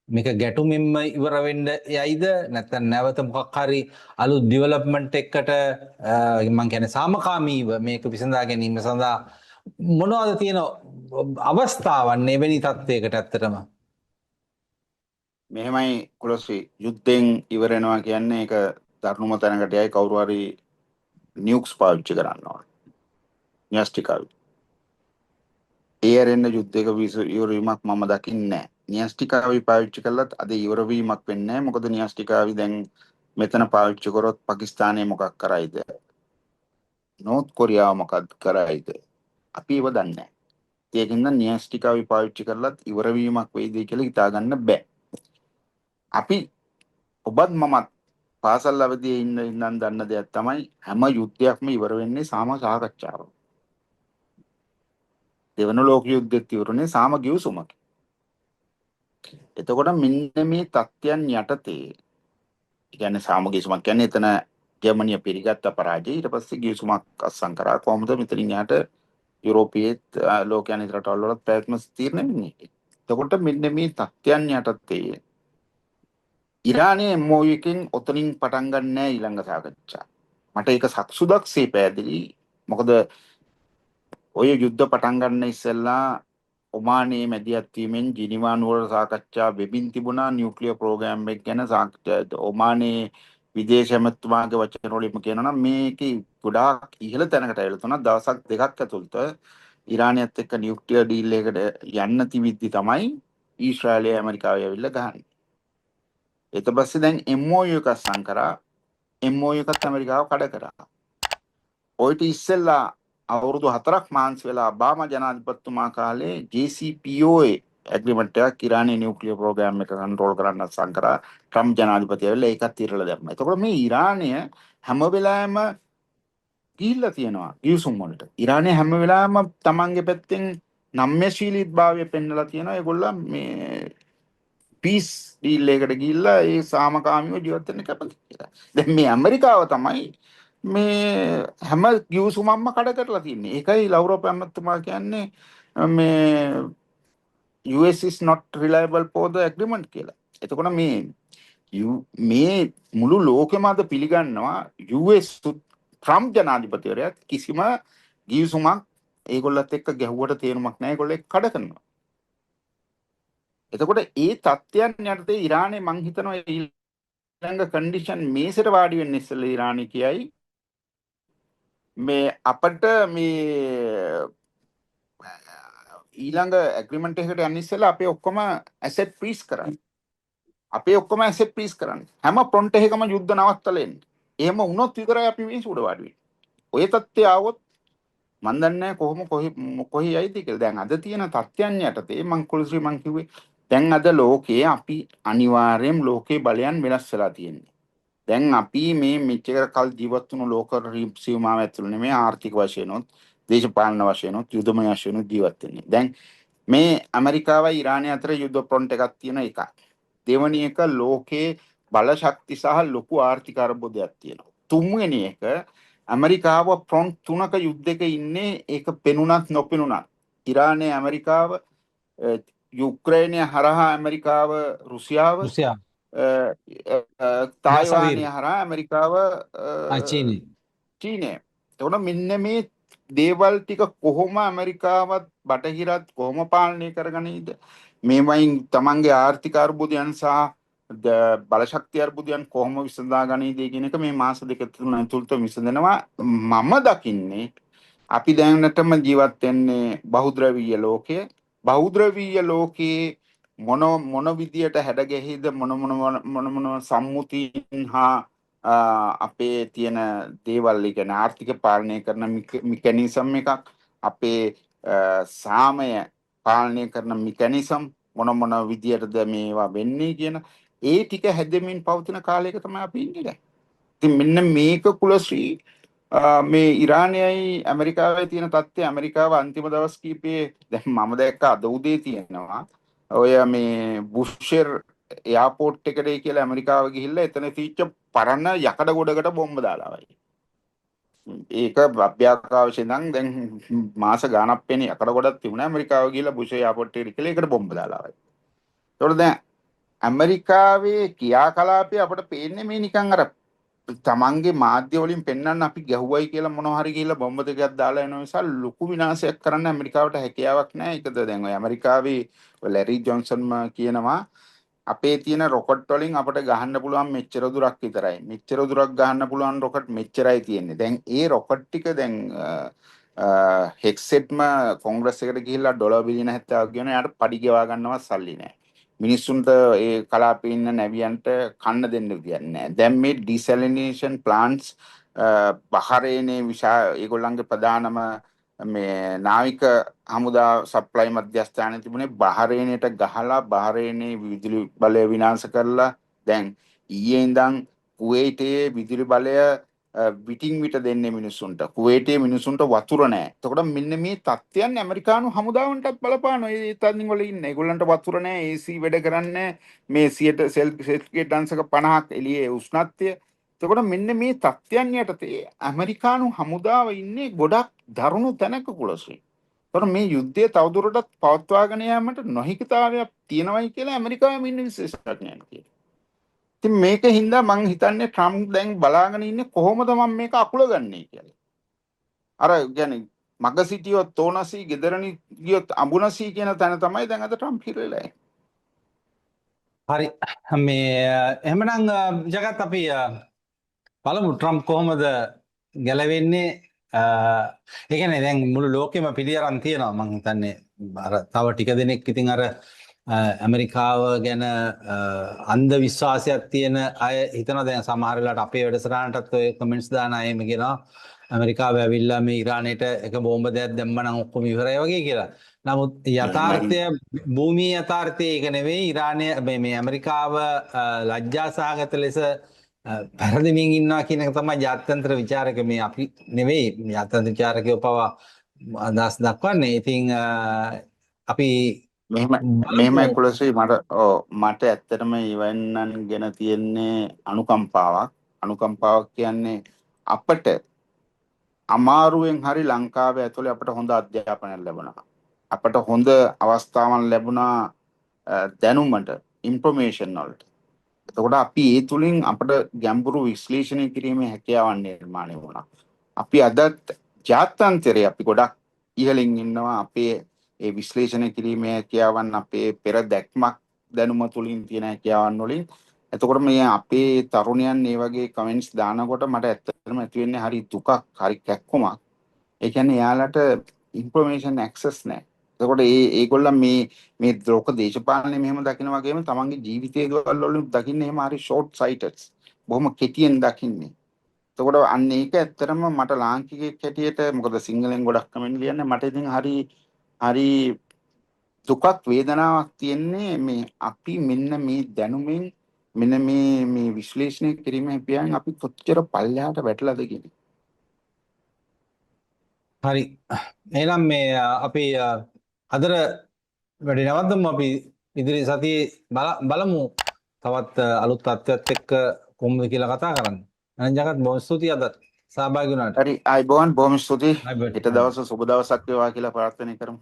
මේක ගැටුමින්ම ඉවර වෙන්න යයිද නැත්නම් නැවත මොකක් හරි අලුත් ඩෙවලොප්මන්ට් එකකට මම කියන්නේ සාමකාමීව මේක විසඳා ගැනීම සඳහා මොනවද තියෙන අවස්ථාවන් එවැනි තත්ත්වයකට ඇත්තටම? මෙහෙමයි කුලස්වි යුද්ධෙන් ඉවර වෙනවා කියන්නේ ඒක දරුණුම තැනකට යයි කවුරු හරි නියුක්ස් පාවිච්චි කරනවා. න්‍යෂ්ටිකාවි. ඒ ඇරෙන්න යුද්ධයක ඉවරවීමක් මම දකින්නේ නැහැ. න්‍යෂ්ටිකාවි පාවිච්චි කළත් අද ඉවරවීමක් වෙන්නේ නැහැ. මොකද න්‍යෂ්ටිකාවි දැන් මෙතන පාවිච්චි කරොත් පාකිස්තානයේ මොකක් කරයිද? නෝත් කොරියාව මොකක්ද කරයිද? අපි ඒව දන්නේ නැහැ. ඒකින්ද න්‍යෂ්ටිකාවි පාවිච්චි කරලත් ඉවරවීමක් වෙයිද කියලා හිතා ගන්න බෑ. අපි ඔබත් මමත් පාසල් අවදියේ ඉඳන් දන්න දෙයක් තමයි හැම යුද්ධයක්ම ඉවර වෙන්නේ සාම සාකච්ඡාවක. දෙවන ලෝක යුද්ධෙත් ඉවරුනේ සාම ගිවිසුමක. එතකොට මෙන්න මේ තත්ත්වයන් යටතේ කියන්නේ සාම ගිවිසුමක් කියන්නේ එතන ජර්මනිය පිළිගත්ත පරාජය ඊට පස්සේ ගිවිසුමක් අත්සන් කරා කොහොමද මෙතනින් යට යුරෝපීයේත් ලෝකයන් රටවල් වලත් ප්‍රයත්න තීරණය වෙන්නේ. එතකොට මෙන්න මේ තත්ත්වයන් යටතේ ඉරානයේ MOU එකෙන් ඔතනින් පටන් ගන්න නෑ ඊළඟ සාකච්ඡා. මට ඒක සක්සුදක්සේ පැහැදිලි. මොකද ඔය යුද්ධ පටන් ගන්න ඉස්සෙල්ලා ඔමානයේ මැදිහත් වීමෙන් ජිනීවා නුවර සාකච්ඡා වෙමින් තිබුණා නියුක්ලියර් ප්‍රෝග්‍රෑම් එක ගැන ඔමානයේ විදේශ ඇමතුමාගේ වචන වලින්ම කියනවා නම් මේකේ ගොඩාක් ඉහළ තැනකට ඇවිල්ලා තුනක් දවසක් දෙකක් ඇතුළත ඉරානියත් එක්ක නියුක්ලියර් ඩීල් එකකට යන්න තිබිද්දි තමයි ඊශ්‍රායලය ඇමරිකාව ඇවිල්ලා ගහන්නේ. ඊට පස්සේ දැන් MOU එක අත්සන් කරා. MOU එකත් ඇමරිකාව කඩ කරා. ඔයිට ඉස්සෙල්ලා අවුරුදු 4ක් මාන්සි වෙලා ඔබාමා ජනාධිපතිතුමා කාලේ JCPOA ඇග්‍රීමන්ට් එකක් ඉරානයේ නියුක්ලියර් ප්‍රෝග්‍රෑම් එක කන්ට්‍රෝල් කරන්න අත්සන් කරා. ට්‍රම්ප් ජනාධිපති ඇවිල්ලා ඒකත් ඉරලා දැම්මා. එතකොට මේ ඉරානය හැම වෙලාවෙම ගිහිල්ලා තියෙනවා ගිවිසුම් වලට. ඉරානය හැම වෙලාවෙම තමන්ගේ පැත්තෙන් නම්‍යශීලීභාවය පෙන්නලා තියෙනවා. ඒගොල්ලෝ මේ පීස් ඩීල් එකකට ගිහිල්ලා ඒ සාමකාමීව ජීවත් වෙන්න කැමති කියලා. දැන් මේ ඇමරිකාව තමයි මේ හැම ගිවිසුමක්ම කඩ කරලා තින්නේ. ඒකයි ලව්රෝප ඇමතුමා කියන්නේ මේ US is not reliable for the agreement කියලා. එතකොට මේ මුළු ලෝකෙම අද පිළිගන්නවා US ට්‍රම්ප් ජනාධිපතිවරයාත් කිසිම ගිවිසුමක් ඒගොල්ලත් එක්ක ගැහුවට තේරුමක් නැහැ. ඒගොල්ලෝ ඒක කඩ කරනවා. එතකොට ඒ තත්ත්වයන් යටතේ ඉරානයේ මං හිතනවා ඊළඟ කන්ඩිෂන් මේසෙට වාඩි වෙන්න ඉස්සෙල්ලා ඉරානයේ කියයි මේ අපිට මේ ඊළඟ ඇග්‍රීමන්ට් එකකට යන්න ඉස්සෙල්ලා අපේ ඔක්කොම ඇසෙට් ෆ්‍රීස් කරන්න. අපේ ඔක්කොම ඇසෙට් ෆ්‍රීස් කරන්න. හැම ෆ්‍රොන්ට් එකකම යුද්ධ නවත්තලා එන්න. එහෙම වුණොත් විතරයි අපි මේ සුඩ වාඩි වෙන්නේ. ඔය තත්ත්වය ආවොත් මන් දන්නේ කොහොම කොහි යයිද කියලා. දැන් අද තියෙන තත්ත්වයන් යටතේ මං කුලශ්‍රී මං කිව්වේ දැන් අද ලෝකයේ අපි අනිවාර්යයෙන් ලෝකේ බලයන් වෙනස් වෙලා තියෙන්නේ. දැන් අපි මේ මෙච්චර කල් ජීවත් වුණු ලෝක සීමාව ඇතුළේ නෙමෙයි ආර්ථික වශයෙන් උත් දේශපාලන වශයෙන් උත් යුදමය වශයෙන් උත් ජීවත් වෙන්නේ. දැන් මේ ඇමරිකාවයි ඉරානය අතර යුද්ධ ෆ්‍රොන්ට් එකක් තියෙන එකක්. දෙවැනි එක ලෝකයේ බල ශක්ති සහ ලොකු ආර්ථික අර්බුදයක් තියෙනවා. තුන්වෙනි එක ඇමරිකාව ෆ්‍රොන්ට් තුනක යුද්ධයක ඉන්නේ ඒක පෙනුනත් නොපෙනුනත්. ඉරානය ඇමරිකාව යුක්‍රේනය හරහා ඇමරිකාව රුසියාව රුසියා තායිවානය යසවීර හරහා ඇමරිකාව චීනය චීනය. එතකොට මෙන්න මේ දේවල් ටික කොහොම ඇමරිකාවත් බටහිරත් කොහොම පාලනය කරගනීද? මේවයින් තමන්ගේ ආර්ථික අර්බුදයන් සහ බලශක්ති අර්බුදයන් කොහොම විසඳා ගනීද කියන එක මේ මාස දෙක තුන ඇතුළත විසඳනවා. මම දකින්නේ අපි දැනටම ජීවත් වෙන්නේ බහුද්‍රවීය ලෝකයේ. බහුද්‍රවීය ලෝකයේ මොන විදියට හැඩගැහිද මොන සම්මුතින් හා අපේ තියෙන දේවල් කියන ආර්ථික පාලනය කරන මිකැනිසම් එකක් අපේ සාමය පාලනය කරන මිකැනිසම් මොන විදියටද මේවා වෙන්නේ කියන ඒ ටික හැදෙමින් පවතින කාලයක තමයි අපි ඉන්නේ දැන්. ඉතින් මෙන්න මේක කුලශ්‍රී මේ ඉරානයයි ඇමරිකාවේ තියෙන තත්ත්වය ඇමරිකාව අන්තිම දවස් කීපයේ දැන් මම දැක්ක අද උදේ තියෙනවා ඔය මේ බුෂර් එයාපෝට් එකට කියලා ඇමරිකාව ගිහිල්ලා එතන තීච්ච පරණ යකඩ ගොඩකට බොම්බ දාලා වයි. ඒක අභ්‍යවකාශයෙන් නම් දැන් මාස ගාණක් පෙනේ යකඩ ගොඩක් තිබුණා ඇමරිකාව ගිහිල්ලා බුෂර් එයාපෝට් එකට කියලා ඒකට බොම්බ දාලා වයි. ඒතකොට දැන් ඇමරිකාවේ ක්‍රියාකලාපය අපිට පේන්නේ මේ නිකන් අර තමන්ගේ මාධ්‍ය වලින් පෙන්වන්න අපි ගැහුවයි කියලා මොනවා හරි කියලා බොම්බ දෙකක් දාලා එන නිසා ලොකු විනාශයක් කරන්න ඇමරිකාවට හැකියාවක් නැහැ. ඒකද දැන් ඔය ඇමරිකාවේ ලැරි ජොන්සන්ම කියනවා අපේ තියෙන රොකට් වලින් අපිට ගහන්න පුළුවන් මෙච්චර දුරක් විතරයි. මෙච්චර දුරක් ගහන්න පුළුවන් රොකට් මෙච්චරයි තියෙන්නේ. දැන් ඒ රොකට් ටික දැන් හෙක්සෙට්ම කොංග්‍රස් එකට ගිහිල්ලා ඩොලර් බිලියන 70ක් ගෙන යාට පඩි ගෙවා ගන්නවත් සල්ලි නැහැ. මිනිස්සුන්ට ඒ කලාපේ ඉන්න නැවියන්ට කන්න දෙන්න විදියක් නැහැ. දැන් මේ ඩිසැලිනේෂන් ප්ලාන්ට්ස් බහරේනේ ඒගොල්ලන්ගේ ප්‍රධානම මේ නාවික හමුදා සප්ලයි මධ්‍යස්ථානයේ තිබුණේ බහරේනයට ගහලා බහරේනේ විදුලි බලය විනාශ කරලා දැන් ඊයේ ඉඳන් කුවේටයේ විදුලි බලය විටින් විට දෙන්නේ මිනිස්සුන්ට. කුවේටයේ මිනිස්සුන්ට වතුර නැහැ. එතකොට මෙන්න මේ තත්ත්වයන් ඇමරිකානු හමුදාවන්ටත් බලපානවා. ඒ තත්ත්වයන් වල ඉන්න. ඒගොල්ලන්ට වතුර නැහැ, AC වැඩ කරන්නේ මේ 100ට සෙල්සියස් අංශක 50ක් එළියේ උෂ්ණත්වය. එතකොට මෙන්න මේ තත්ත්වයන් යටතේ ඇමරිකානු හමුදාව ඉන්නේ ගොඩක් දරුණු තැනක කුලශ්‍රී. එතකොට මේ යුද්ධය තවදුරටත් පවත්වාගෙන යාමට නොහිකිතාවයක් තියෙනවයි කියලා ඇමරිකාවේ ඉන්න විශේෂඥයන් කියනවා. ඉතින් මේක හින්දා මං හිතන්නේ ට්‍රම්ප් දැන් බලාගෙන ඉන්නේ කොහොමද මම මේක අකුල ගන්නේ කියලා. අර කියන්නේ මග සිටියොත් තෝනසී ගෙදරනි ගියොත් අඹුනසී කියන තැන තමයි දැන් අද ට්‍රම්ප් හිරෙලා ඉන්නේ. හරි මේ එහෙමනම් ජගත් අපි බලමු ට්‍රම්ප් කොහොමද ගැලවෙන්නේ. ඒ කියන්නේ දැන් මුළු ලෝකෙම පිළිඅරන් තියෙනවා මං හිතන්නේ අර තව ටික දෙනෙක් ඉතින් අර ඇමරිකාව ගැන අන්ධ විශ්වාසයක් තියෙන අය හිතනවා දැන් සමහර වෙලාවට අපේ වැඩසටහනටත් ඔය කමෙන්ට්ස් දාන අයම කියනවා ඇමරිකාව ඇවිල්ලා මේ ඉරානයට එක බෝම්බ දෙයක් දැම්මනම් ඔක්කොම ඉවරයි වගේ කියලා. නමුත් යථාර්ථය භූමියේ යථාර්ථය ඒක නෙවෙයි. ඉරානය මේ ඇමරිකාව ලැජ්ජා සහගත ලෙස පැරදෙමින් ඉන්නවා කියන එක තමයි ජාත්‍යන්තර විචාරක මේ අපි නෙවෙයි ජාත්‍යන්තර විචාරකයෝ පවා අදහස් දක්වන්නේ. ඉතින් අපි මෙහෙමයි කුලශ්‍රී මට ඇත්තටම ඉවන්නන් ගැන තියෙන්නේ අනුකම්පාවක් කියන්නේ අපට අමාරුවෙන් හරි ලංකාවේ ඇතුලේ අපට හොඳ අධ්‍යාපනයක් ලැබුණා. අපට හොඳ අවස්ථාවන් ලැබුණා දැනුමට ඉන්ෆර්මේෂන් වලට. එතකොට අපි ඒ තුලින් අපට ගැඹුරු විශ්ලේෂණය කිරීමේ හැකියාවක් නිර්මාණය වුණා. අපි අදත් ජාත්‍යන්තරයේ අපි ගොඩක් ඉහළින් ඉන්නවා. අපේ ඒ විශ්ලේෂණය කිරීමේ හැකියාවන් අපේ පෙර දැක්මක් දැනුම තුලින් තියෙන හැකියාවන් වලින්. එතකොට මේ අපේ තරුණයන් මේ වගේ කමෙන්ට්ස් දානකොට මට ඇත්තටම ඇති වෙන්නේ හරි දුකක්, හරි කැක්කුමක්. ඒ කියන්නේ යාලට ඉන්ෆර්මේෂන් ඇක්සස් නැහැ. එතකොට ඒගොල්ලන් මේ ලෝක දේශපාලනේ මෙහෙම දකින වගේම තමන්ගේ ජීවිතයේ දේවල් වලින් දකින්නේ එහෙම හරි ෂෝට් සයිටඩ්ස්. බොහොම කෙටියෙන් දකින්නේ. එතකොට අන්න ඒක ඇත්තටම මට ලාංකිකයෙක් හැටියට මොකද සිංහලෙන් ගොඩක් කමෙන්ට් ලියන්නේ මට ඉතින් හරි දුකක් වේදනාවක් තියෙන්නේ මේ අපි මෙන්න මේ දැනුමින් මෙන්න මේ විශ්ලේෂණය කිරීමෙන් පියන් අපි කොච්චර පල්ලෙහාට වැටලාද කියන්නේ. හරි. එහෙනම් මේ අපි අදට වැඩි නවත්තමු. අපි ඉදිරි සතියේ බලමු තවත් අලුත් තත්ත්වයක් එක්ක කොහොමද කියලා කතා කරන්න. එහෙනම් ජගත් බොහොම ස්තුතියි අද සහභාගී වුණාට. හරි අයිබෝන් බොහොම ස්තුතියි. අයිබෝන්. හෙට දවස සුබ දවසක් වේවා කියලා ප්‍රාර්ථනා කරමු.